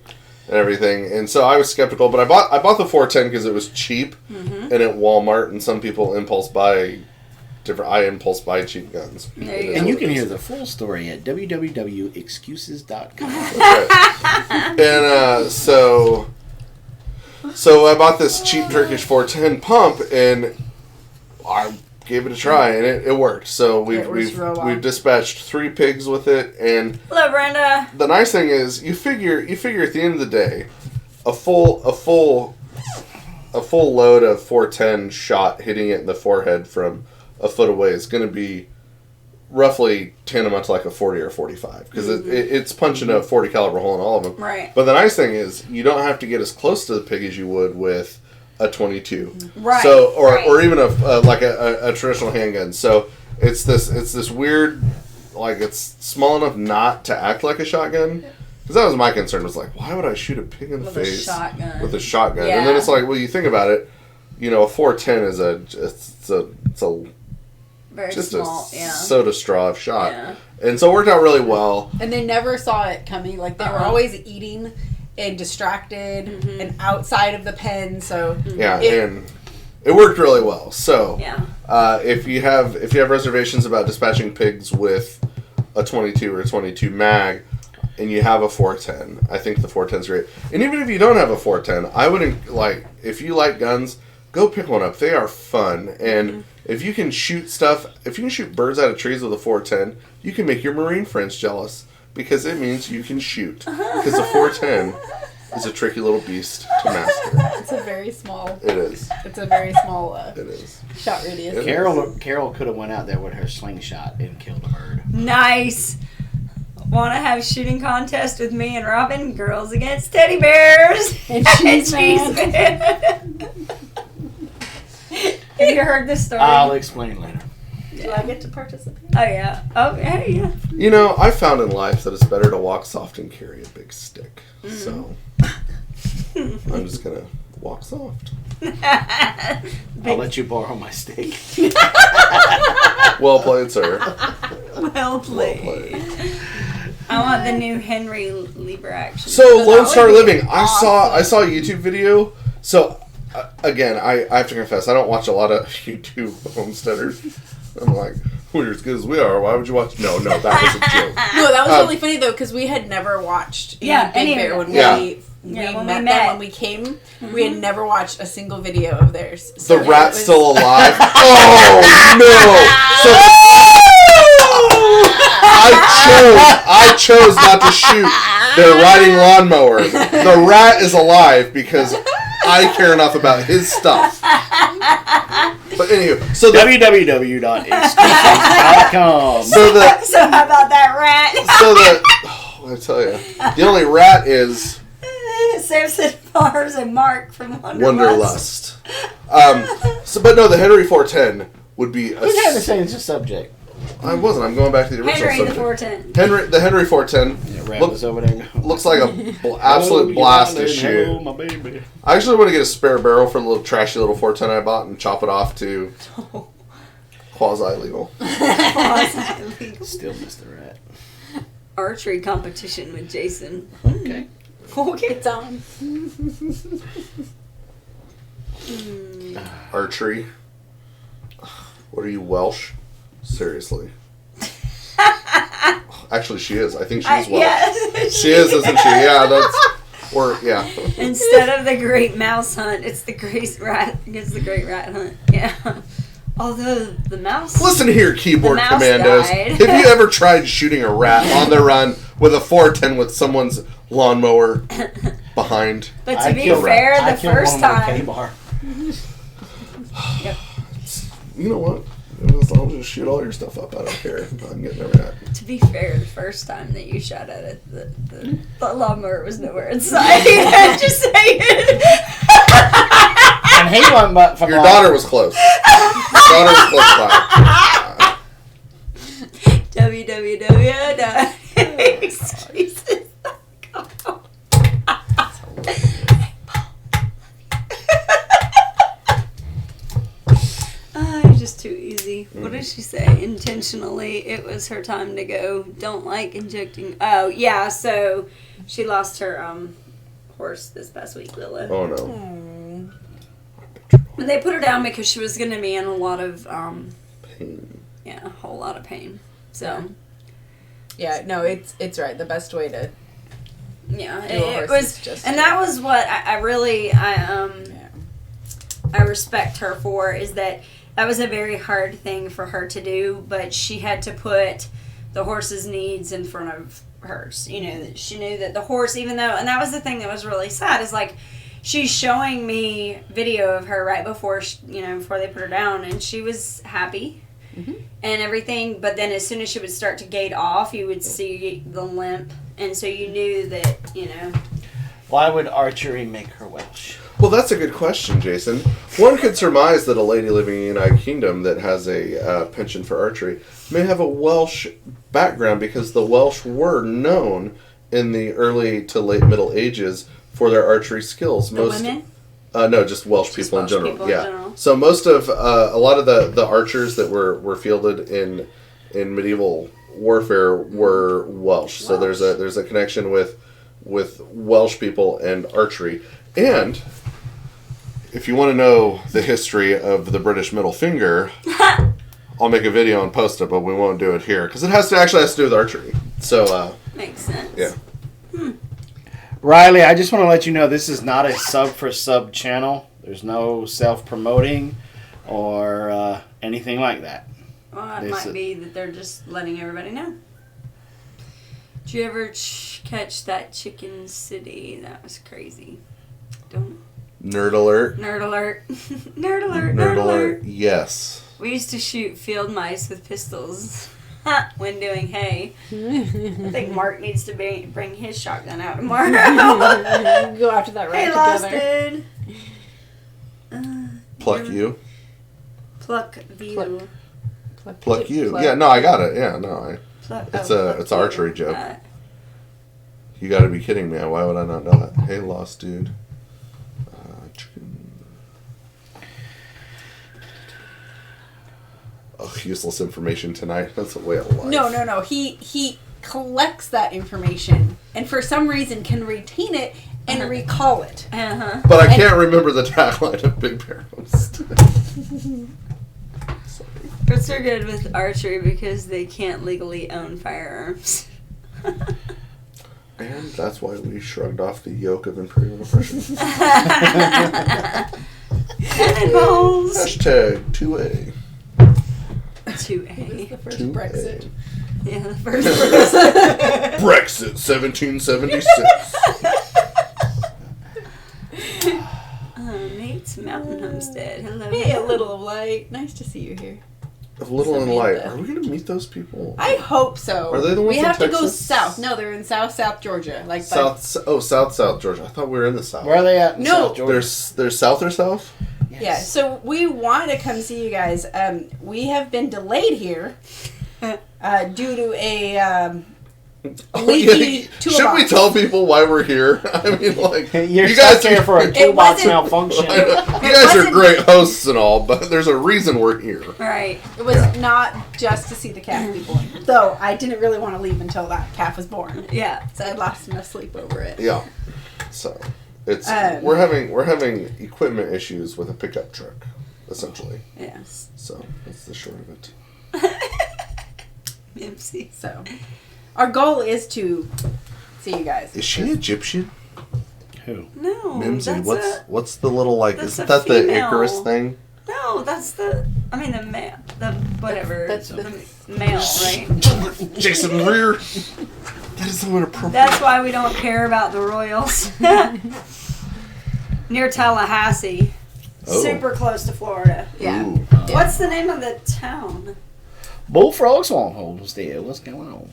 everything, and so I was skeptical. But I bought the 410 because it was cheap, and at Walmart, and some people impulse buy cheap guns. And you can hear the full story at www.excuses.com. Right. And so I bought this cheap Turkish 410 pump, and I gave it a try, and it worked. So we've dispatched 3 pigs with it, and hello, Brenda. The nice thing is you figure at the end of the day, a full load of 410 shot hitting it in the forehead from a foot away is going to be roughly tantamount to like a 40 or 45, because it's punching a 40 caliber hole in all of them. Right. But the nice thing is you don't have to get as close to the pig as you would with a 22. Right. So or even a traditional handgun. So it's this weird, like, it's small enough not to act like a shotgun. Because that was my concern, was like, why would I shoot a pig in the face with a shotgun? Yeah. And then it's like, well, you think about it, a 410 is a very just small, a soda straw shot. Yeah. And so it worked out really well. And they never saw it coming. Like, they were always eating and distracted and outside of the pen. So and it worked really well. So yeah. If you have reservations about dispatching pigs with a 22 or a 22 mag, and you have a 410, I think the 410's great. And even if you don't have a 410, I wouldn't, like, if you like guns, go pick one up. They are fun. And if you can shoot birds out of trees with a 410, you can make your Marine friends jealous. because it means you can shoot. Because the 410 is a tricky little beast to master. It's a very small. It is. It's a very small. It is. Shot radius. Carol could have went out there with her slingshot and killed a bird. Nice. Want to have shooting contest with me and Robyn? Girls against teddy bears. And she's mad. Have you heard this story? I'll explain later. Do I get to participate? Oh yeah. Oh hey, yeah. You know, I found in life that it's better to walk soft and carry a big stick. So I'm just gonna walk soft. I'll let you borrow my stick. Well played, sir. Well played. I want the new Henry Lieber action. So Lone Star Living, awesome. I saw a YouTube video. So again, I have to confess, I don't watch a lot of YouTube homesteaders. I'm like, well, you're as good as we are. Why would you watch? No, that was a joke. No, that was really funny though, because we had never watched Big Bear when we met them when we came. Mm-hmm. We had never watched a single video of theirs. So the rat's still alive. Oh no! So I chose not to shoot their riding lawnmower. The rat is alive because I care enough about his stuff. But anywho, so www.excuses.com. So how about that rat? I tell you, the only rat is Samson Farms and Mark from Wonderlust. But no, the Henry 410 would be. Who's having to change the subject? I wasn't. I'm going back to the original Henry subject. The 410. The Henry 410 Was over there. looks like an absolute blast to shoot. Hello, my baby. I actually want to get a spare barrel for the little trashy little 410 I bought and chop it off to quasi-legal. Still missed the rat. Archery competition with Jason. Okay. Okay. It's on. Archery? What are you, Welsh? Seriously. Actually, she is. I think she's Welsh. Yeah. She is, isn't she? Yeah, yeah. Instead of the great mouse hunt, it's the great rat hunt. Yeah. Although the mouse... Listen here, keyboard commandos. Have you ever tried shooting a rat on the run with a 410 with someone's lawnmower behind? But to be fair, the first time... Yep. You know what? I'll just shoot all your stuff up. I don't care. I'm getting a rat. To be fair, the first time that you shot at it, the lawnmower was nowhere inside. Just saying. And he went but from your daughter was close. Your daughter was close by. www.excuses.com. Just too easy. What did she say? Intentionally, it was her time to go. Don't like injecting. Oh yeah, so she lost her horse this past week, Lila. Oh no. And they put her down because she was going to be in a lot of pain. Yeah, a whole lot of pain. So. Yeah, no, it's right. The best way to. Yeah, it was, and that was what I really I respect her for, is that was a very hard thing for her to do, but she had to put the horse's needs in front of hers. You know, that she knew that the horse, even though, and that was the thing that was really sad, is like, she's showing me video of her right before, before they put her down, and she was happy and everything, but then as soon as she would start to gait off, you would see the limp, and so you knew that, Why would archery make her Welsh? Well, that's a good question, Jason. One could surmise that a lady living in the United Kingdom that has a penchant for archery may have a Welsh background, because the Welsh were known in the early to late Middle Ages for their archery skills. Women? No, just Welsh people in general. People in general. So most of a lot of the archers that were fielded in medieval warfare were Welsh. So there's a connection with Welsh people and archery. And if you want to know the history of the British middle finger, I'll make a video and post it, but we won't do it here because it actually has to do with archery. So makes sense. Yeah. Riley, I just want to let you know this is not a sub for sub channel. There's no self-promoting or anything like that. Well, it might be that they're just letting everybody know. Did you ever catch that Chicken City? That was crazy. Don't. Nerd alert. Nerd alert. Nerd alert. Nerd alert. Yes. We used to shoot field mice with pistols when doing hay. I think Mark needs to bring his shotgun out tomorrow. Go after that right together. Pluck you. Pluck view. Pluck you. Yeah, no, I got it. Yeah, no, it's an archery joke. You got to be kidding me. Why would I not know that? Hey, lost dude. Chicken. Oh, useless information tonight. That's the way I like. No. He collects that information and for some reason can retain it and recall it. But I can't remember the tagline of Big Bear Homestead. Brits are good with archery because they can't legally own firearms. And that's why we shrugged off the yoke of imperial oppression. Cannonballs. Hashtag 2A. 2A. The first 2A. Brexit. Yeah, the first Brexit. Brexit 1776. Nate's Mountain Homestead. Hello. Hey, a little of light. Nice to see you here. A little in light. Samantha. Are we going to meet those people? I hope so. Are they the ones we in have to go Texas? south. No, they're in South Georgia. Like South Georgia. I thought we were in the south. Where are they at in No. South Georgia? There's south or south? Yes. Yeah, so we want to come see you guys. We have been delayed here due to a leaky Should toolbox. we tell people why we're here? I mean, like, You're you guys here for a toolbox malfunction. You guys are great hosts and all, but there's a reason we're here. Right. It was not just to see the calf be born. Though I didn't really want to leave until that calf was born. Yeah. So I lost enough sleep over it. Yeah. So it's we're having equipment issues with a pickup truck, essentially. Yes. So that's the short of it. MC. So our goal is to see you guys. Is she Egyptian? Who? No. Mimsy, that's what's the little like? that's Isn't a that the female. Icarus thing? No, that's the male. The whatever. That's the male, right? Jason Rear. That is so inappropriate. That's why we don't care about the Royals. Near Tallahassee. Oh. Super close to Florida. Yeah. Ooh. What's the name of the town? Bullfrogs won't hold us there. What's going on?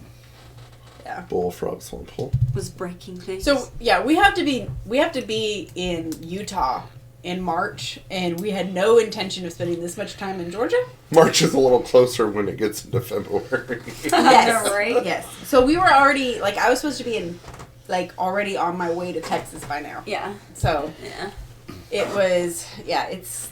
Bullfrog swamp hole. Was breaking things. So yeah, we have to be in Utah in March, and we had no intention of spending this much time in Georgia. March is a little closer when it gets into February. Yes, right? Yes. So we were already I was supposed to be already on my way to Texas by now. Yeah. So Yeah. it was it's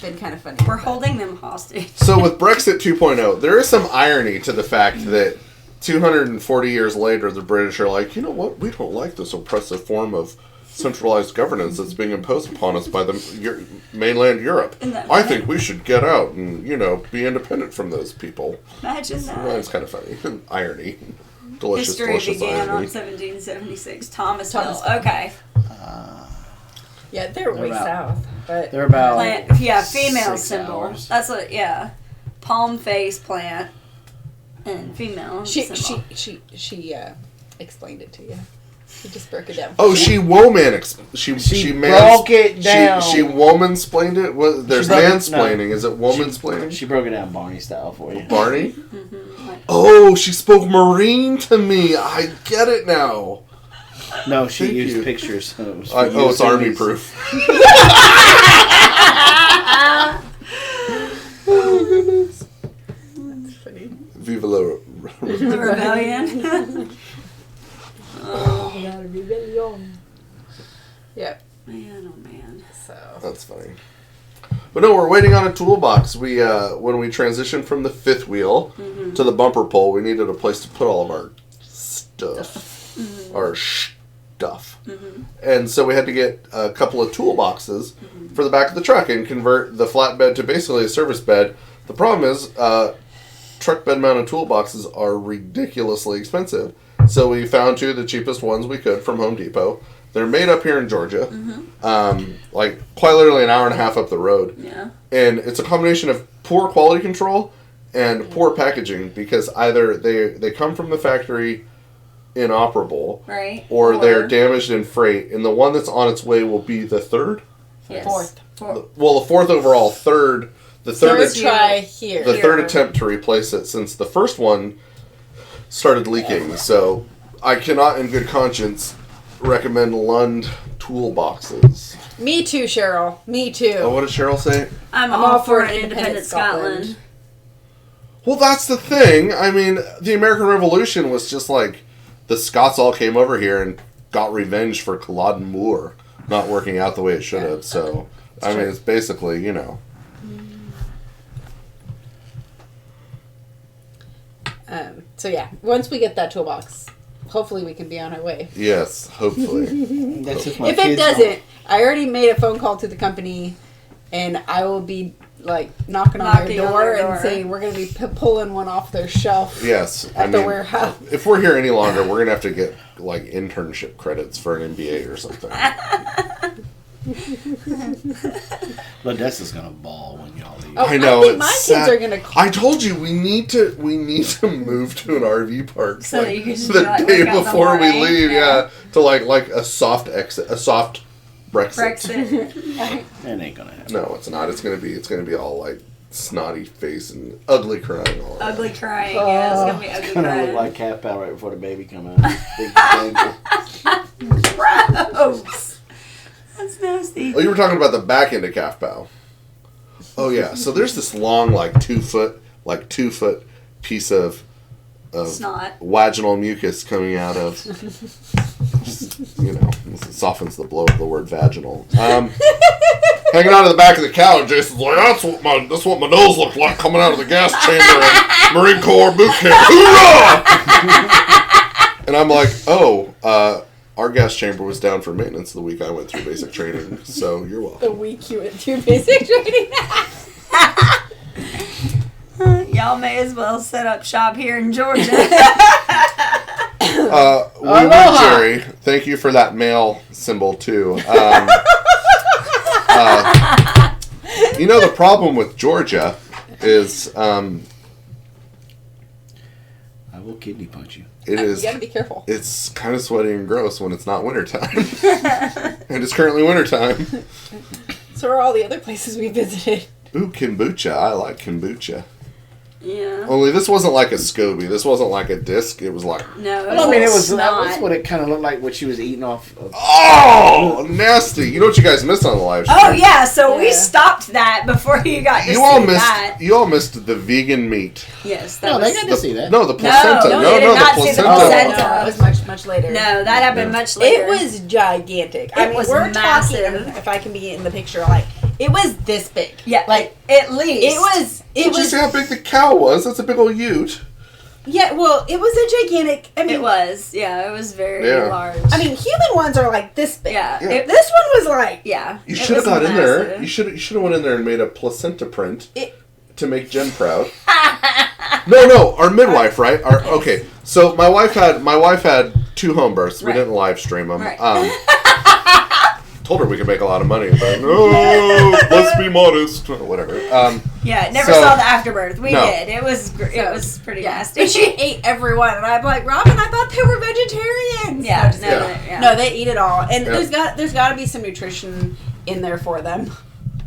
been kind of funny. We're holding them hostage. So with Brexit 2.0, there is some irony to the fact that 240 years later, the British are like, you know what? We don't like this oppressive form of centralized governance that's being imposed upon us by the mainland Europe. I think we should get out and, be independent from those people. Imagine that. Well, it's kind of funny. Irony. Delicious, History delicious began on irony. 1776. Thomasville. Thomasville. Okay. Yeah, they're way about- south, but They're about Female 6 symbol. hours. That's palm face plant and female she symbol. she explained it to you. She just broke it down. Oh, she woman. She broke it down. She woman-splained it. There's She broke it- mansplaining. Is it woman-splaining? She broke it down Barney style for you. Barney? Oh, she spoke Marine to me. I get it now. No, she Thank used you. pictures. So it was It's army proof. Oh, goodness. That's funny. Viva la... The rebellion. Yep. Man, oh man. So That's funny. But no, we're waiting on a toolbox. We when we transitioned from the fifth wheel to the bumper pole, we needed a place to put all of our stuff. Our stuff. And so we had to get a couple of toolboxes for the back of the truck and convert the flatbed to basically a service bed. The problem is truck bed mounted toolboxes are ridiculously expensive. So we found two of the cheapest ones we could from Home Depot. They're made up here in Georgia, quite literally an hour and a half up the road. Yeah. And it's a combination of poor quality control and poor packaging because either they come from the factory inoperable. Right. Or they're damaged in freight. And the one that's on its way will be the third? Yes. Fourth. Well, the fourth overall, third try here. The third attempt to replace it since the first one started leaking. So I cannot in good conscience recommend Lund toolboxes. Me too, Cheryl. Me too. Oh, what did Cheryl say? I'm all for an independent Scotland. Well, that's the thing. I mean, the American Revolution was just like the Scots all came over here and got revenge for Culloden Moor not working out the way it should have. So, I mean, it's basically, you know. So yeah, once we get that toolbox, hopefully we can be on our way. Yes, hopefully. That's if If it doesn't, I already made a phone call to the company, and I will be like knocking on their door and saying we're going to be pulling one off their shelf. Yes, at the warehouse. If we're here any longer, we're going to have to get like internship credits for an MBA or something. Odessa's gonna ball when y'all leave. Oh, I know. I think my kids are gonna. I told you we need to move to an RV park so that you can the day before we leave. Yeah, to like a soft exit, a soft Brexit. It ain't gonna happen. No, it's not. It's gonna be all like snotty face and ugly crying all around. Ugly crying. Yeah, it's gonna be ugly It's gonna crying. look like Cat Pal right before the baby come out. Big dangle. Gross. That's nasty. Oh, you were talking about the back end of calf bow. Oh yeah, so there's this long, like 2 foot piece of Snot. vaginal mucus coming out of. You know, it softens the blow of the word vaginal. Hanging out of the back of the cow, and Jason's like, that's what my nose looked like coming out of the gas chamber in Marine Corps boot camp. Hoorah! And I'm like, oh, our gas chamber was down for maintenance the week I went through basic training, so you're welcome. The week you went through basic training. Y'all may as well set up shop here in Georgia. We would, Jerry. Thank you for that mail symbol, too. You know, the problem with Georgia is... I will kidney punch you. You gotta be careful. It's kind of sweaty and gross when it's not wintertime. And it's currently wintertime. So are all the other places we visited. Ooh, kombucha. I like kombucha. Yeah. Only this wasn't like a SCOBY. This wasn't like a disc. It was like... No, Well, I mean, that's that's what it kind of looked like what she was eating off of. Oh, nasty. You know what you guys missed on the live stream? Oh, yeah, so we stopped that before you got to see that. You all missed the vegan meat. Yes, They got to see that. No, the placenta. No, they did not see the placenta. It was much, much later. No, that happened much later. It was gigantic. It was massive. Talking, if I can be in the picture, like, it was this big. Yeah, like, at least. Did you see how big the cow was? That's a big old ute. Yeah, well, it was a gigantic... I mean, it was very large. I mean, human ones are like this big. Yeah. This one was like... Yeah. You should have got in there. You should have went in there and made a placenta print to make Jen proud. No, our midwife, right? Okay, so my wife had 2 home births. We didn't live stream them. Right. Told her we could make a lot of money, but no, let's be modest. Whatever. Never saw the afterbirth. We did. It was pretty nasty. But she ate everyone, and I'm like, Robyn, I thought they were vegetarians. No, they eat it all, and there's got to be some nutrition in there for them.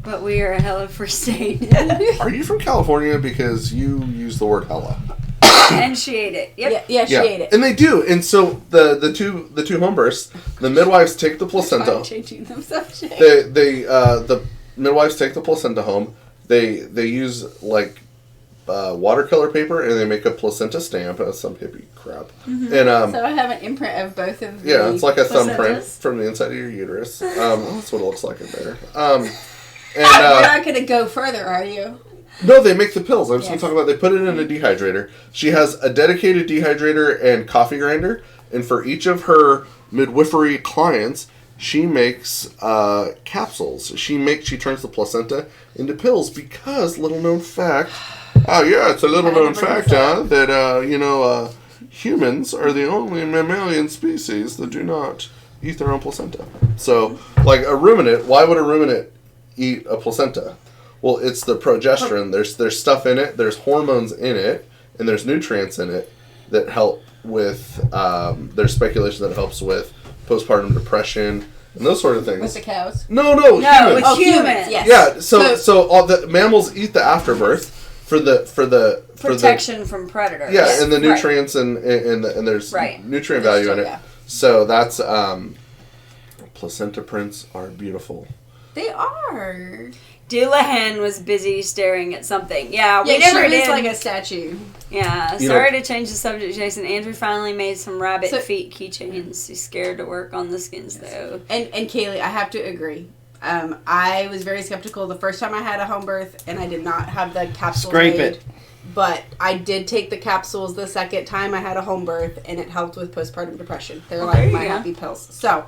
But we are a hella free state. Are you from California? Because you use the word hella. And she ate it. Yep. Yeah, she ate it. And they do. And so the two home births, the midwives take the placenta. I'm changing them subject. The midwives take the placenta home. They use like watercolor paper and they make a placenta stamp. Some hippie crap. Mm-hmm. And so I have an imprint of both of the it's like a placentas. thumbprint from the inside of your uterus. That's what it looks like in there. You're not going to go further, are you? No, they make the pills. I'm just going to talk about. They put it in a dehydrator. She has a dedicated dehydrator and coffee grinder, and for each of her midwifery clients, she makes capsules. She turns the placenta into pills because, little known fact. Oh yeah, it's a little known fact, that humans are the only mammalian species that do not eat their own placenta. So, like a ruminant, why would a ruminant eat a placenta? Well, it's the progesterone. There's stuff in it. There's hormones in it, and there's nutrients in it that help there's speculation that it helps with postpartum depression and those sort of things. With the cows? No, humans. With humans. Yes. Yeah, so all the mammals eat the afterbirth for the protection from predators. Yeah, and the nutrients and there's nutrient value in it. Yeah. So that's placenta prints are beautiful. They are. Doulahan was busy staring at something. Yeah, we never did. Like a statue. Yeah, sorry to change the subject, Jason. Andrew finally made some rabbit feet keychains. He's scared to work on the skins, though. And Kaylee, I have to agree. I was very skeptical the first time I had a home birth, and I did not have the capsules Scrape made. it. But I did take the capsules the second time I had a home birth, and it helped with postpartum depression. They're like my happy pills. So,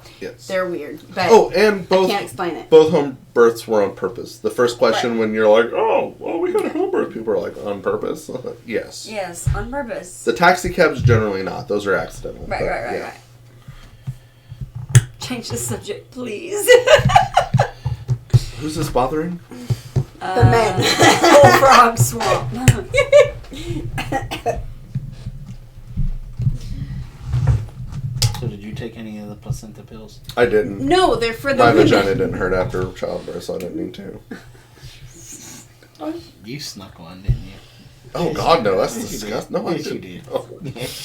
they're weird. But and both, I can't explain it. Both home births were on purpose. The first question when you're like, we got a home birth, people are like, on purpose? Yes. Yes, on purpose. The taxi cabs, generally not. Those are accidental. Right. Change the subject, please. Who's this bothering? The men. Bullfrog swamp. So did you take any of the placenta pills? I didn't. No, they're for the My women. vagina didn't hurt after childbirth, so I didn't need to. You snuck one, didn't you? Oh, God, no. That's disgusting. No, I Yes, you didn't. did. Oh.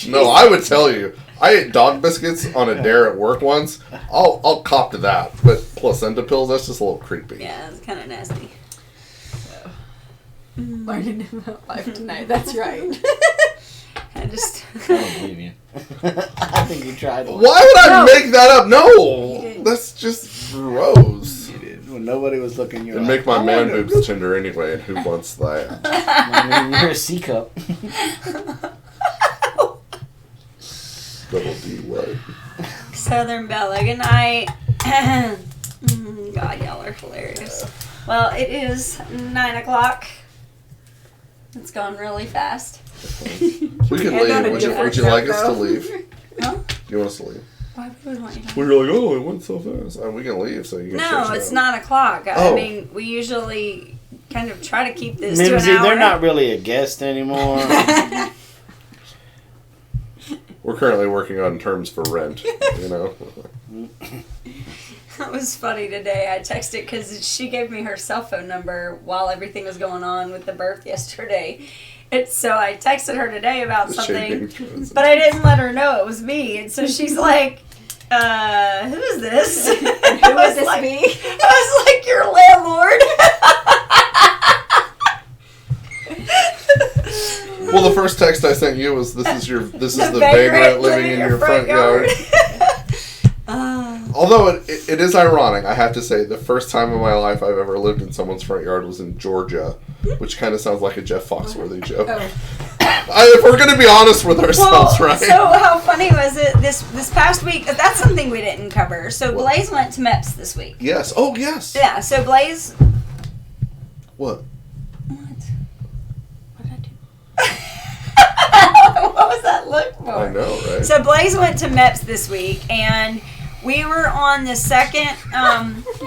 No, I would tell you. I ate dog biscuits on a dare at work once. I'll cop to that. But placenta pills, that's just a little creepy. Yeah, it's kind of nasty. Learning about life tonight. That's right. I just... I don't believe you. I think you tried one. Why would I make that up? No! That's just gross. You did. When nobody was looking, you were It'd make my man boobs tender anyway, and who wants that? I mean, you're a C cup. Double D what? Southern Bella, good night. God, y'all are hilarious. Well, it is 9 o'clock. It's gone really fast. We can leave. Would you like us to leave? Huh? Do you want us to leave? Why would we want you to? We were like, it went so fast. We can leave so you can No, it's 9 o'clock. I mean, we usually kind of try to keep this to an Mimsy, hour. they're not really a guest anymore. We're currently working on terms for rent, you know? That was funny today. I texted because she gave me her cell phone number while everything was going on with the birth yesterday. And so I texted her today about something, but I didn't let her know it was me. And so she's like, who is this? Who is this like, me? I was like, your landlord. Well, the first text I sent you was, this is the vagrant living in your front yard. Although it is ironic, I have to say, the first time in my life I've ever lived in someone's front yard was in Georgia, which kind of sounds like a Jeff Foxworthy joke. If we're going to be honest with ourselves, right? So how funny was it this past week? That's something we didn't cover. So Blaze went to MEPS this week. Yes. Oh, yes. Yeah, so Blaze... What? What did I do? What was that look for? I know, right? So Blaze went to MEPS this week, and we were on the second...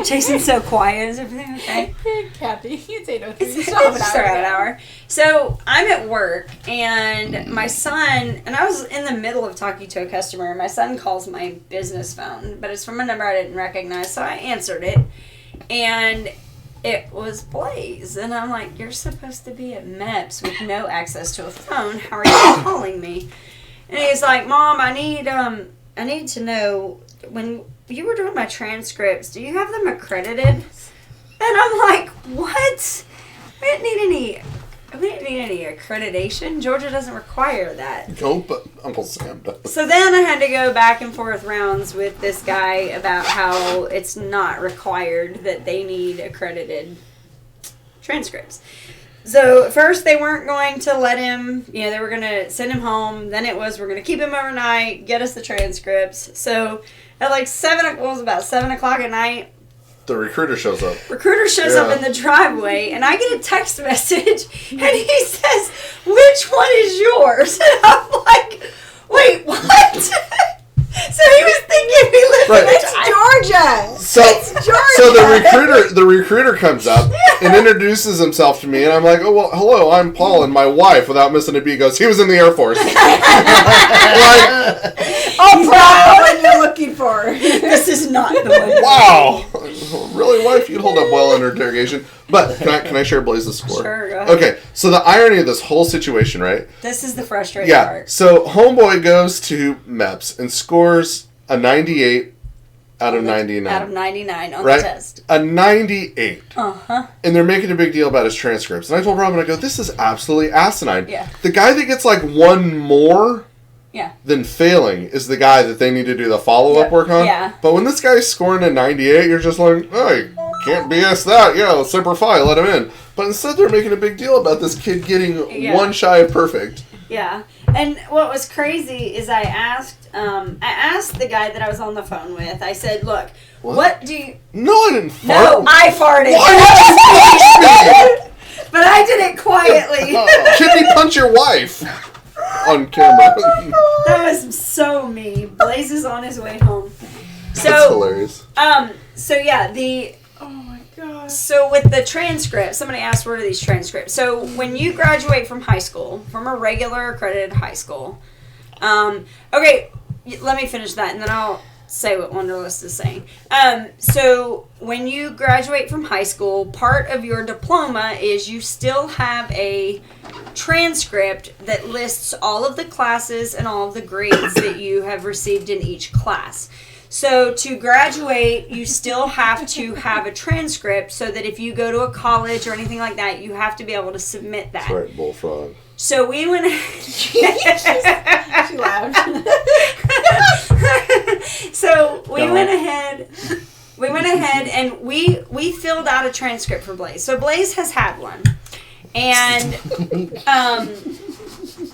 Jason's so quiet. Is everything okay? Kathy, it's 8:03. It's an hour. So I'm at work, and my son... And I was in the middle of talking to a customer. My son calls my business phone, but it's from a number I didn't recognize, so I answered it. And... it was Blaze, and I'm like, you're supposed to be at MEPS with no access to a phone. How are you calling me? And he's like, Mom, I need to know, when you were doing my transcripts, do you have them accredited? And I'm like, what? We didn't need any accreditation. Georgia doesn't require that. No, but Uncle Sam does. So then I had to go back and forth rounds with this guy about how it's not required that they need accredited transcripts. So at first they weren't going to let him, they were going to send him home. Then it was, we're going to keep him overnight, get us the transcripts. So at like about 7 o'clock at night, The recruiter shows up. Recruiter shows up in the driveway, and I get a text message, and he says, "Which one is yours?" And I'm like, "Wait, what?" So he was thinking we lived in Georgia. So the recruiter comes up and introduces himself to me, and I'm like, oh well, hello, I'm Paul, and my wife, without missing a beat, goes, he was in the Air Force. Like, oh, proud. What you're looking for. This is not the one. Wow. Really, wife? You'd hold up well under interrogation. But can I share Blaze's score? Sure, go ahead. Okay, so the irony of this whole situation, right? This is the frustrating part. So Homeboy goes to MEPS and scores a 98 out of 99. Out of 99 on right? the test. A 98. Uh-huh. And they're making a big deal about his transcripts. And I told Robyn, I go, this is absolutely asinine. Yeah. The guy that gets like one more Yeah. than failing is the guy that they need to do the follow-up work on. Yeah. But when this guy's scoring a 98, you're just like, oh, you can't BS that. Yeah, Semper Fi, let him in. But instead they're making a big deal about this kid getting one shy of perfect. Yeah. And what was crazy is I asked the guy that I was on the phone with, I said, look, what do you... No, I didn't fart. No, I farted. Why did you But I did it quietly. Kidney punch your wife on camera. That was so me. Blaze is on his way home. So, That's hilarious. So yeah, oh my god. So with the transcript, somebody asked, what are these transcripts? So when you graduate from high school, from a regular accredited high school, okay, let me finish that and then I'll say what Wonderlist is saying. So when you graduate from high school, part of your diploma is you still have a transcript that lists all of the classes and all of the grades that you have received in each class. So to graduate, you still have to have a transcript so that if you go to a college or anything like that, you have to be able to submit that. That's right, bullfrog. So we went... She laughed. So we went ahead and we filled out a transcript for Blaze. So Blaze has had one. And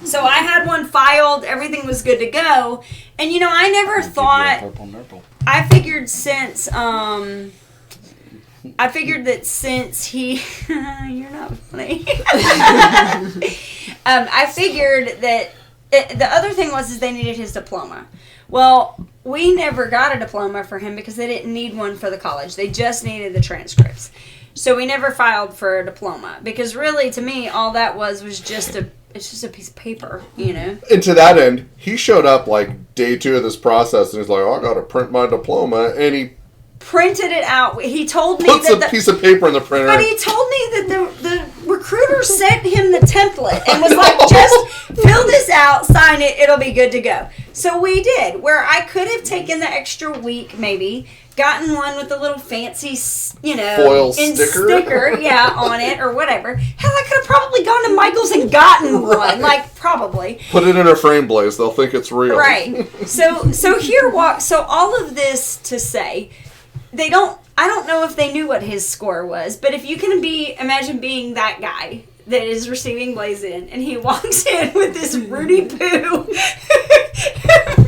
so I had one filed, everything was good to go. And you know, I never thought I figured that since he you're not funny. I figured that the other thing is they needed his diploma. Well, we never got a diploma for him because they didn't need one for the college. They just needed the transcripts. So we never filed for a diploma because really, to me, all that was just it's just a piece of paper, you know? And to that end, he showed up like day 2 of this process and he's like, oh, I got to print my diploma. And he printed it out. He told me puts a piece of paper in the printer. But he told me that the recruiter sent him the template and was like, just fill this out, sign it, it'll be good to go. So we did, where I could have taken the extra week maybe, gotten one with a little fancy, foil sticker on it or whatever. Hell, I could have probably gone to Michael's and gotten one, like probably. Put it in a frame, Blaze. They'll think it's real. Right. So all of this to say, I don't know if they knew what his score was, but if you can imagine being that guy that is receiving Blaze in, and he walks in with this Rudy Poo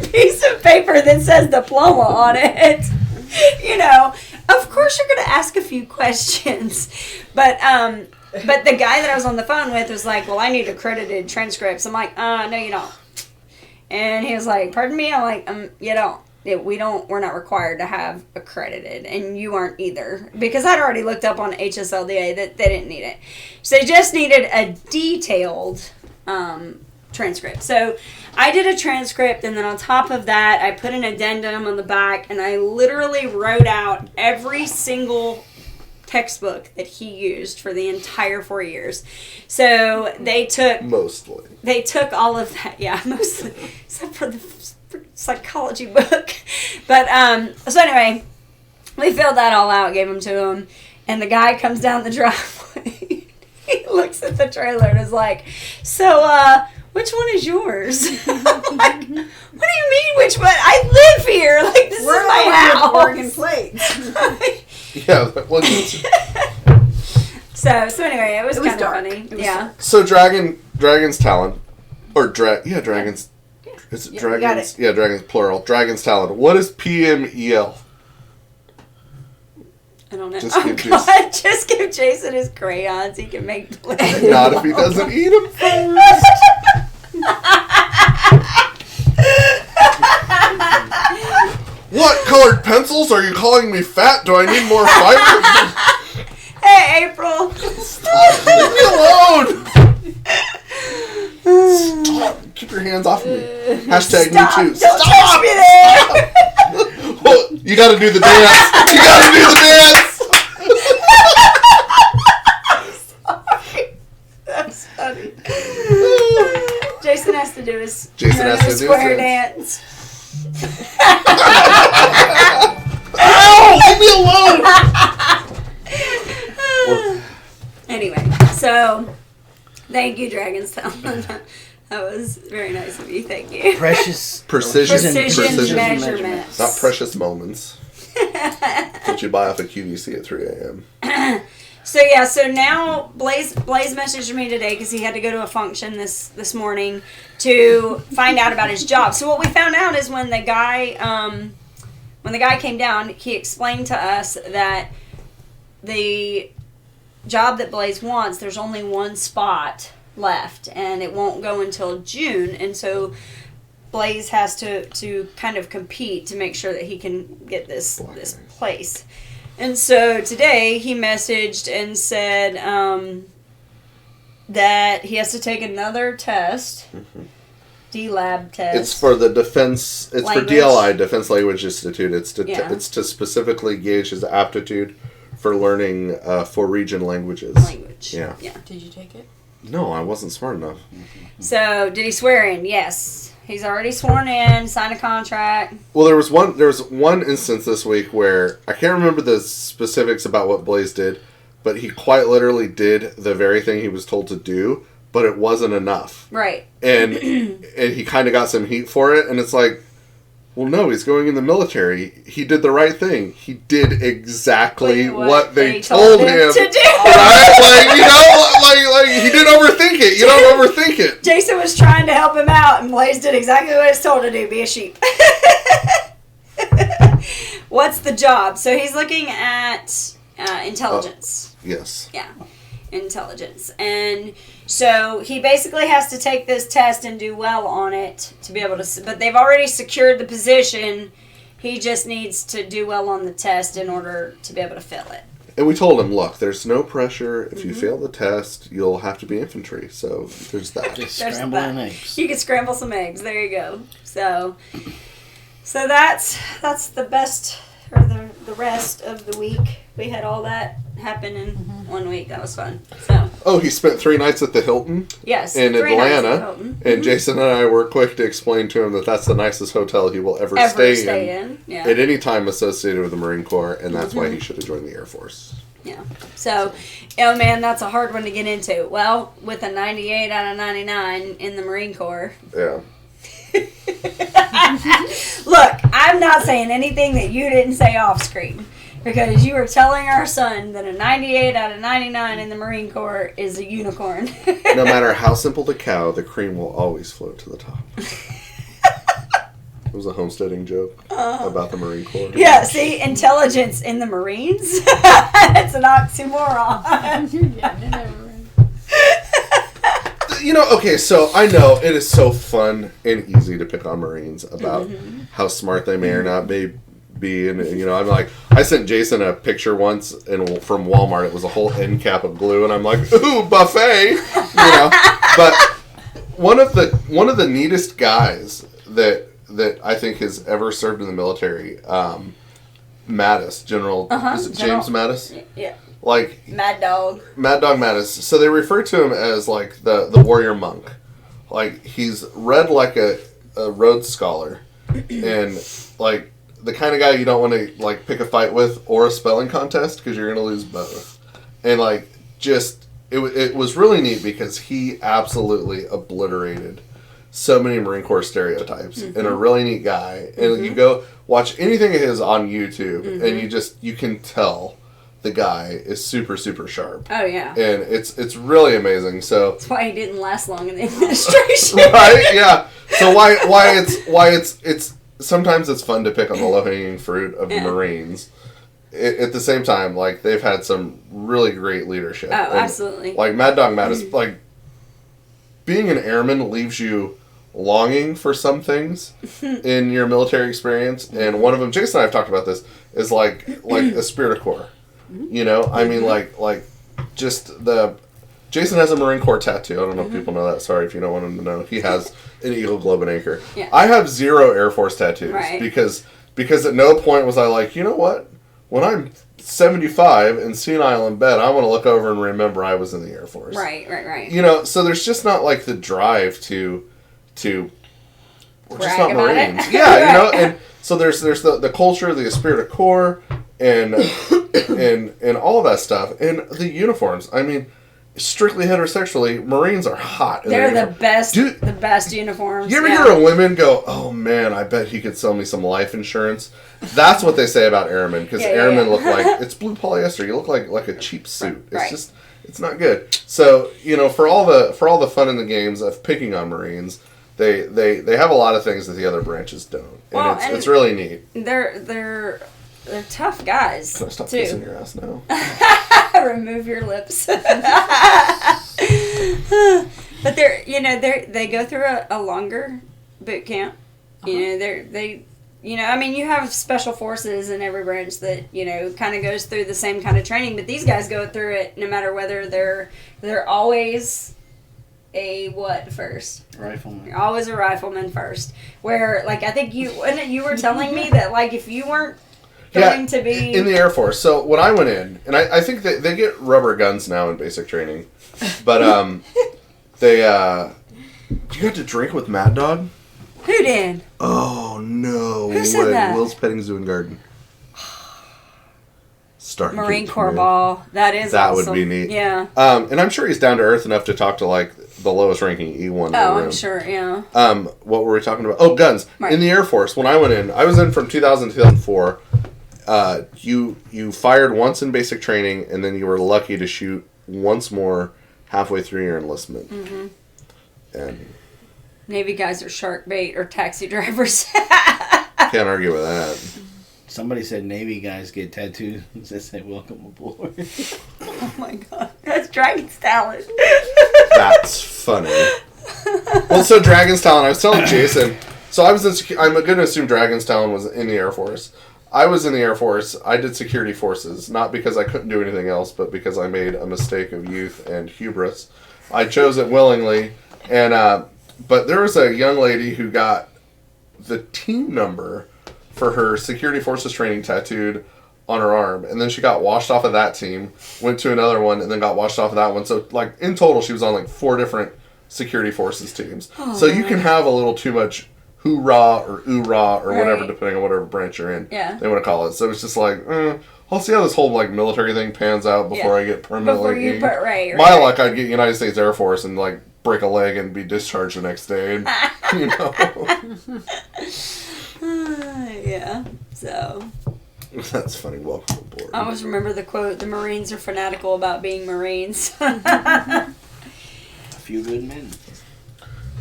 piece of paper that says diploma on it, you know, of course you're going to ask a few questions, but the guy that I was on the phone with was like, well, I need accredited transcripts. I'm like, no, you don't. And he was like, pardon me? I'm like, you don't. We're not required to have accredited, and you aren't either, because I'd already looked up on HSLDA that they didn't need it. So they just needed a detailed transcript. So I did a transcript, and then on top of that, I put an addendum on the back, and I literally wrote out every single textbook that he used for the entire 4 years. So they took all of that, mostly, except for the psychology book. But so anyway, we filled that all out, gave them to him, and the guy comes down the driveway. He looks at the trailer and is like, so which one is yours? I'm like, what do you mean which one? I live here, like this is my house. Oregon plates. Yeah, that wasn't. So anyway, it was kind of funny. Yeah. So Dragon's Talon, or Dragons. Is it Dragons? Yeah, Dragons plural. Dragon's Talon. What is PMEL? I don't know. Just give Jason his crayons. He can make blue. Not if he doesn't eat them first. What colored pencils? Are you calling me fat? Do I need more fiber? Hey, April. Stop! Leave me alone! Stop! Keep your hands off of me. Hashtag Stop. me too. Don't Stop! touch me there. Well, you gotta do the dance. You gotta do the dance. Sorry. That's funny. Jason has to do his square dance. Ow! Leave me alone! Anyway, so thank you, Dragonstown. That was very nice of you. Thank you. Precision measurements. Not precious moments. That's what you buy off a QVC at 3 a.m. So now Blaze messaged me today because he had to go to a function this morning to find out about his job. So what we found out is when the guy came down, he explained to us that the job that Blaze wants, there's only one spot left, and it won't go until June, and so Blaze has to kind of compete to make sure that he can get this place. And so today he messaged and said that he has to take another test, D-Lab test. It's for the defense. It's language. For DLI, Defense Language Institute. It's to specifically gauge his aptitude for learning 4 region languages. Yeah. Did you take it? No, I wasn't smart enough. So did he swear in? Yes. He's already sworn in, signed a contract. Well, there was one instance this week where I can't remember the specifics about what Blaze did, but he quite literally did the very thing he was told to do, but it wasn't enough. Right. And he kind of got some heat for it, and it's like, well, no, he's going in the military. He did the right thing. He did exactly what they told him to do. Right? Like he didn't overthink it. You don't overthink it. Jason was trying to help him out, and Blaze did exactly what he's told to do, be a sheep. What's the job? So he's looking at intelligence. Yes. Yeah. Intelligence. And so he basically has to take this test and do well on it to be able to, but they've already secured the position. He just needs to do well on the test in order to be able to fill it. And we told him, look, there's no pressure. If you fail the test, you'll have to be infantry. So there's that. Just scrambling eggs. You can scramble some eggs. There you go. So that's the best, or the rest of the week. We had all that happen in 1 week. That was fun. So. Oh, he spent 3 nights at the Hilton. Yes, in Atlanta. And Jason and I were quick to explain to him that that's the nicest hotel he will ever stay in. Yeah. At any time associated with the Marine Corps, and that's why he should have joined the Air Force. Yeah. So, oh man, that's a hard one to get into. Well, with a 98 out of 99 in the Marine Corps. Yeah. Look, I'm not saying anything that you didn't say off screen. Because you were telling our son that a 98 out of 99 in the Marine Corps is a unicorn. No matter how simple the cow, the cream will always float to the top. It was a homesteading joke about the Marine Corps. Yeah, see, intelligence in the Marines? It's an oxymoron. You know, okay, so I know it is so fun and easy to pick on Marines about how smart they may or not be. And you know, I'm like, I sent Jason a picture once from Walmart. It was a whole end cap of glue, and I'm like, ooh, buffet, you know. But one of the neatest guys that I think has ever served in the military, Mattis, General, is it James Mattis? Yeah. Like Mad Dog Mattis. So they refer to him as like the warrior monk. Like he's read like a Rhodes Scholar, and like. The kind of guy you don't want to like pick a fight with or a spelling contest because you're gonna lose both. And like just it was really neat because he absolutely obliterated so many Marine Corps stereotypes and a really neat guy. And you go watch anything of his on YouTube and you can tell the guy is super, super sharp. Oh yeah. And it's really amazing. So that's why he didn't last long in the administration. Right? Yeah. So why it's sometimes it's fun to pick on the low-hanging fruit of the Marines. At the same time, like, they've had some really great leadership. Oh, absolutely. Like, Mad Dog Mattis, like, being an airman leaves you longing for some things in your military experience, and one of them, Jason and I have talked about this, is like a spirit of Corps. You know, I mean, like just the. Jason has a Marine Corps tattoo. I don't know if people know that. Sorry if you don't want him to know. He has an Eagle, Globe, and Anchor. Yeah. I have 0 Air Force tattoos because at no point was I like, you know what? When I'm 75 and senile in bed, I want to look over and remember I was in the Air Force. Right. You know, so there's just not like the drive to we're just not Marines. Yeah, you know, and so there's the culture, the spirit of Corps, and all of that stuff, and the uniforms. I mean, strictly heterosexually, Marines are hot. They're the best. The best uniforms. You ever hear a woman go, "Oh man, I bet he could sell me some life insurance"? That's what they say about airmen, because airmen look like it's blue polyester. You look like a cheap suit. It's it's not good. So you know, for all the fun in the games of picking on Marines, they have a lot of things that the other branches don't, and it's really neat. They're tough guys. Can I stop kissing your ass now? Remove your lips. But they go through a longer boot camp. You know, I mean, you have special forces in every branch that, you know, kind of goes through the same kind of training, but these guys go through it no matter whether they're always a what first? Rifleman. You're always a rifleman first. Where, like, I think you were telling me that, like, if you weren't going to be in the Air Force. So when I went in, and I think they get rubber guns now in basic training, but you got to drink with Mad Dog. Who did? Oh no! Who said that? Will's Petting Zoo and Garden. Marine Corps ball. That awesome. Would be neat. Yeah. And I'm sure he's down to earth enough to talk to like the lowest ranking E1 in the room. I'm sure. Yeah. What were we talking about? Oh, guns. Right. In the Air Force, when I went in, I was in from 2000 to 2004. You fired once in basic training, and then you were lucky to shoot once more halfway through your enlistment. Mm-hmm. And Navy guys are shark bait or taxi drivers. Can't argue with that. Somebody said Navy guys get tattoos that say "Welcome aboard." Oh my god, that's Dragon's Talent. That's funny. Well, so Dragon's Talent. I was telling Jason. So I was in. I'm going to assume Dragon's Talent was in the Air Force. I was in the Air Force. I did security forces, not because I couldn't do anything else, but because I made a mistake of youth and hubris. I chose it willingly, and but there was a young lady who got the team number for her security forces training tattooed on her arm, and then she got washed off of that team, went to another one, and then got washed off of that one. So, like, in total, she was on, like, 4 different security forces teams. Oh, so you can have a little too much hoorah or oorah or whatever, depending on whatever branch you're in. Yeah. They want to call it. So it's just like, I'll see how this whole, like, military thing pans out before I get permanently... My luck, I'd get United States Air Force and, like, break a leg and be discharged the next day, and, you know... Yeah, so... That's funny. Welcome aboard. I always remember the quote, "The Marines are fanatical about being Marines." A few good men.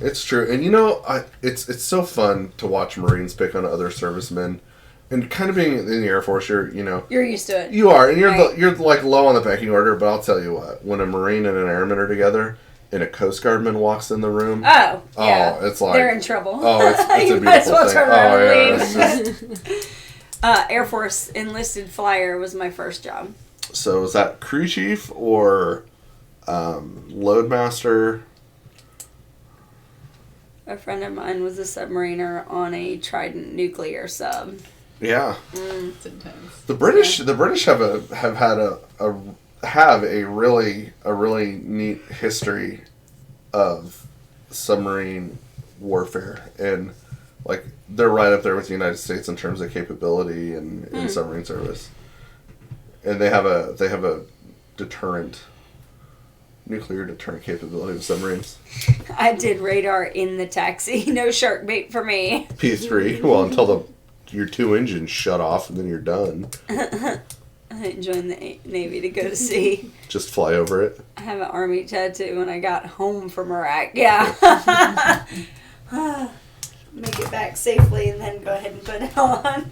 It's true. And you know, it's so fun to watch Marines pick on other servicemen. And kind of being in the Air Force, you're used to it. You are, and you're like low on the pecking order, but I'll tell you what, when a Marine and an airman are together, and a Coast Guardman walks in the room. Oh, yeah. It's like... They're in trouble. Oh, it's a beautiful thing. Turn around and leave. Air Force enlisted flyer was my first job. So was that crew chief or loadmaster? A friend of mine was a submariner on a Trident nuclear sub. Yeah. It's intense. The British have had a really neat history of submarine warfare, and like they're right up there with the United States in terms of capability and in submarine service. And they have a nuclear deterrent capability with submarines. I did radar in the taxi. No shark bait for me. P3. Well, until your 2 engines shut off, and then you're done. I didn't join the Navy to go to sea. Just fly over it? I have an Army tattoo when I got home from Iraq. Yeah. Make it back safely and then go ahead and put it on.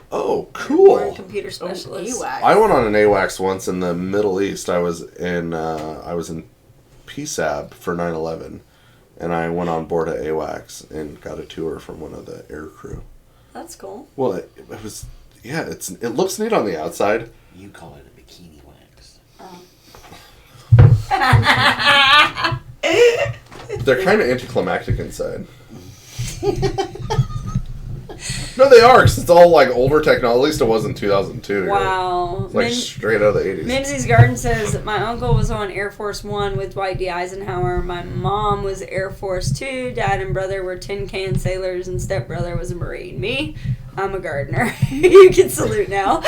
Oh, cool. Or a computer specialist. AWACS. I went on an AWACS once in the Middle East. I was in PSAB for 9/11, and I went on board at AWACS and got a tour from one of the air crew. That's cool. Well, it was, yeah, it looks neat on the outside. You call it a bikini wax. Oh. They're kind of anticlimactic inside. No, they are, because it's all like older technology. At least it was in 2002. Wow. It's like straight out of the 80s. Minzy's Garden says, my uncle was on Air Force One with Dwight D. Eisenhower. My mom was Air Force Two. Dad and brother were tin can sailors, and stepbrother was a Marine. Me, I'm a gardener. You can salute now.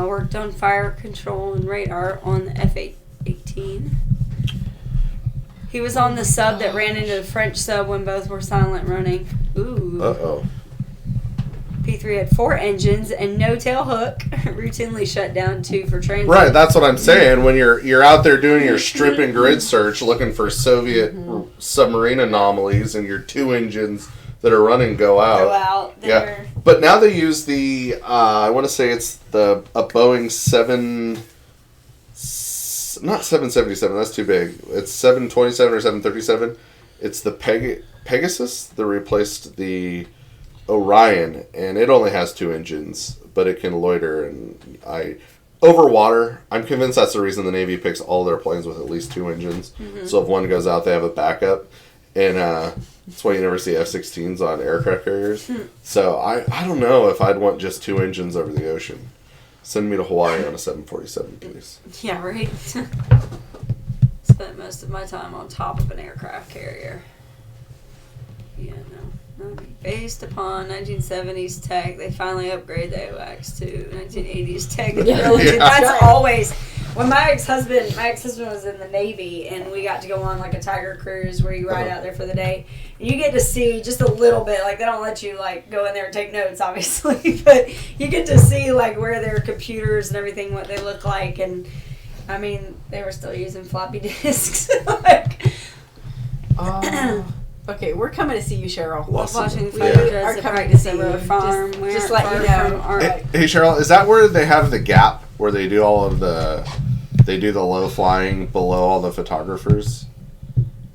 Worked on fire control and radar on the F-18. He was on the sub that ran into the French sub when both were silent running. Ooh. Uh-oh. P3 had 4 engines and no tail hook. Routinely shut down 2 for transit. Right, that's what I'm saying. When you're out there doing your strip and grid search, looking for Soviet submarine anomalies, and your 2 engines that are running go out. Yeah. But now they use the, I want to say it's a Boeing 777, that's too big. It's 727 or 737. It's the Pegasus that replaced the Orion, and it only has 2 engines, but it can loiter. And over water, I'm convinced that's the reason the Navy picks all their planes with at least 2 engines. Mm-hmm. So if one goes out, they have a backup. And that's why you never see F-16s on aircraft carriers. So I don't know if I'd want just 2 engines over the ocean. Send me to Hawaii on a 747, please. Yeah, right? Spent most of my time on top of an aircraft carrier. Yeah, no. Based upon 1970s tech, they finally upgraded the AWACS to 1980s tech. That's always... When my ex-husband was in the Navy, and we got to go on like a Tiger cruise where you ride out there for the day, and you get to see just a little bit, like they don't let you like go in there and take notes, obviously, but you get to see like where their computers and everything, what they look like, and I mean, they were still using floppy disks. Okay, we're coming to see you, Cheryl. Watching Are coming to see you. Farm. Just let you know. Hey, Cheryl, is that where they have the gap where they do all of they do the low flying below all the photographers?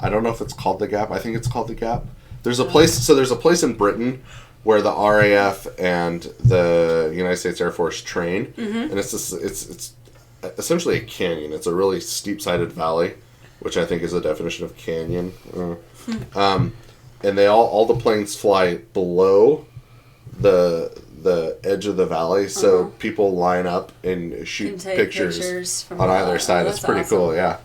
I don't know if it's called the Gap. I think it's called the Gap. There's a place. So there's a place in Britain where the RAF and the United States Air Force train, and it's essentially a canyon. It's a really steep-sided valley, which I think is the definition of canyon. And they all the planes fly below the edge of the valley, so people line up and shoot pictures on either side. That's pretty awesome. Cool, yeah.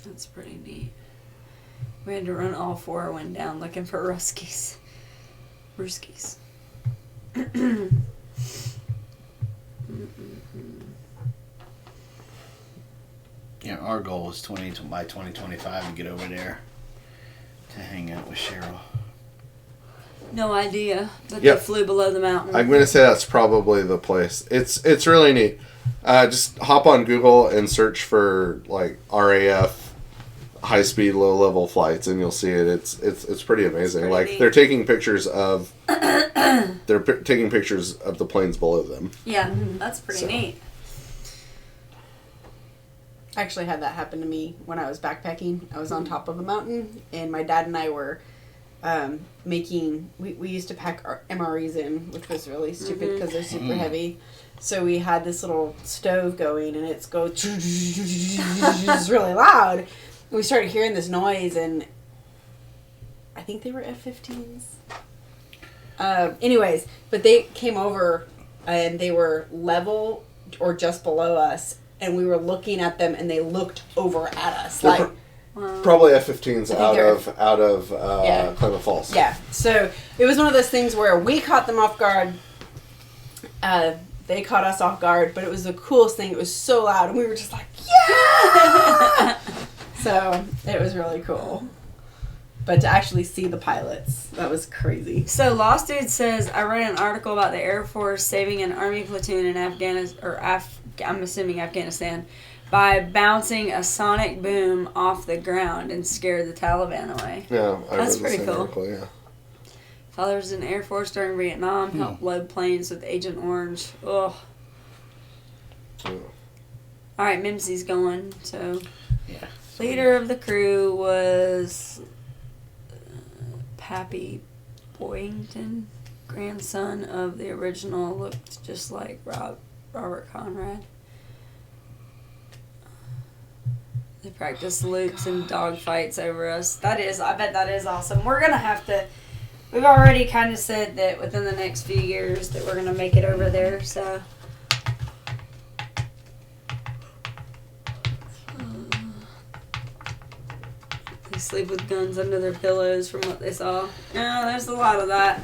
That's pretty neat. We had to run all 4 went down looking for Ruskies. Yeah, our goal is by 2025 to get over there to hang out with Cheryl. No idea, but they flew below the mountain. I'm going to say that's probably the place. It's really neat. Just hop on Google and search for like RAF high speed low level flights, and you'll see it. It's pretty amazing. Pretty neat. They're taking pictures of the planes below them. Yeah, that's pretty neat. I actually had that happen to me when I was backpacking. I was on top of a mountain, and my dad and I were we used to pack our MREs in, which was really stupid because they're super heavy. So we had this little stove going, and it's really loud. And we started hearing this noise, and I think they were F-15s. Anyways, but they came over, and they were level or just below us, and we were looking at them, and they looked over at us like. Probably F-15s out of Klamath Falls. Yeah, so it was one of those things where we caught them off guard. They caught us off guard, but it was the coolest thing. It was so loud, and we were just like, yeah! So it was really cool. But to actually see the pilots, that was crazy. So Lost Dude says, I read an article about the Air Force saving an Army platoon in I'm assuming Afghanistan, by bouncing a sonic boom off the ground and scared the Taliban away. Yeah, that's pretty cool. Article, yeah. Father was in the Air Force during Vietnam, helped load planes with Agent Orange. Ugh. All right, Mimsy's going. So, Yeah. leader of the crew was Pappy Boyington, grandson of the original. Looked just like Robert Conrad. They practice loops and dog fights over us. I bet that is awesome. We're going to have to, we've already kind of said that within the next few years that we're going to make it over there, so. They sleep with guns under their pillows from what they saw. Yeah, there's a lot of that.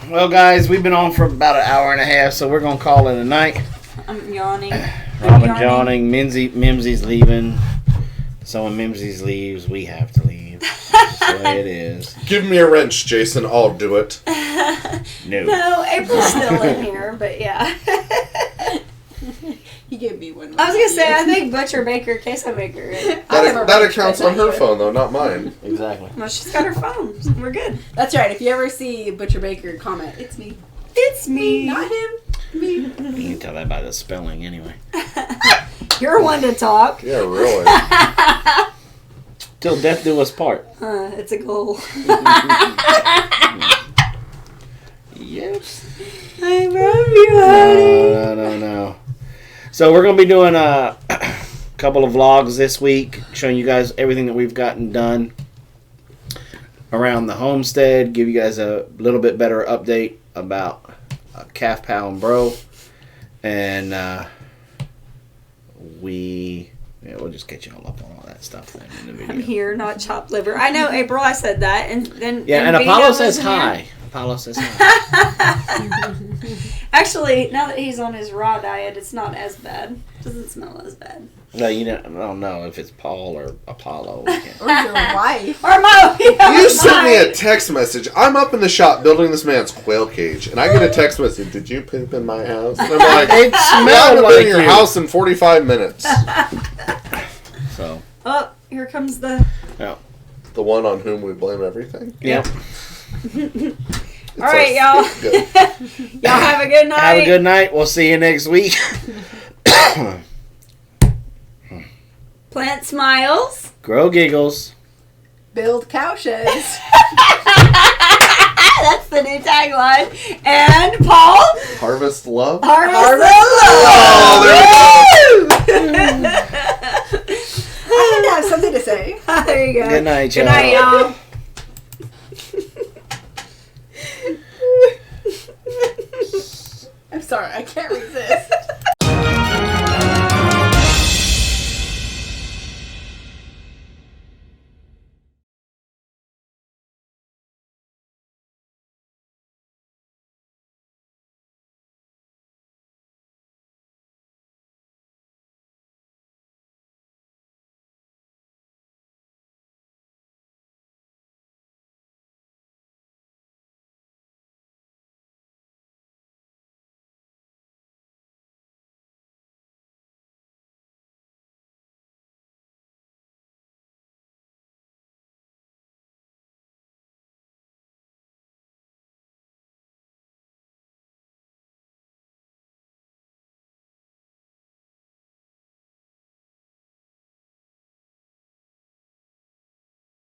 Well, guys, we've been on for about an hour and a half, so we're going to call it a night. I'm yawning. Robyn yawning. Mimsy's leaving. So when Mimsy's leaves, we have to leave. That's the way it is. Give me a wrench, Jason. I'll do it. No, April's still in here, but yeah. He gave me one. I was going to say, I think Butcher Baker, Queso Maker. That accounts on her phone, though, not mine. exactly. Well, she's got her phone. We're good. That's right. If you ever see Butcher Baker, comment, it's me. It's me. Not him. Me. You can tell that by the spelling anyway. You're one to talk. Yeah, really. Till death do us part. It's a goal. Yes. I love you, honey. No. So we're going to be doing a couple of vlogs this week, showing you guys everything that we've gotten done around the homestead, give you guys a little bit better update about Calf, Pal, and Bro. And we'll just get you all up on all that stuff then in the video. I'm here, not chopped liver. I know, April, I said that. And then and Vito Apollo says wasn't hi. here. Apollo says hi. Actually, now that he's on his raw diet, it's not as bad. Doesn't smell as bad. No, I don't know if it's Paul or Apollo. Or your wife. Or my You sent me a text message. I'm up in the shop building this man's quail cage, and I get a text message. Did you poop in my house? And I'm like, It I smelled haven't like been in your you. house in 45 minutes. So. Oh, here comes the... Yeah. The one on whom we blame everything. Yep. All right, y'all. Good. Y'all have a good night. Have a good night. We'll see you next week. Plant smiles. Grow giggles. Build cow sheds. That's the new tagline. And Paul. Harvest love. Harvest the love. Oh, there we go. I had to have something to say. There you go. Good night, y'all. Good night, y'all. I'm sorry, I can't resist.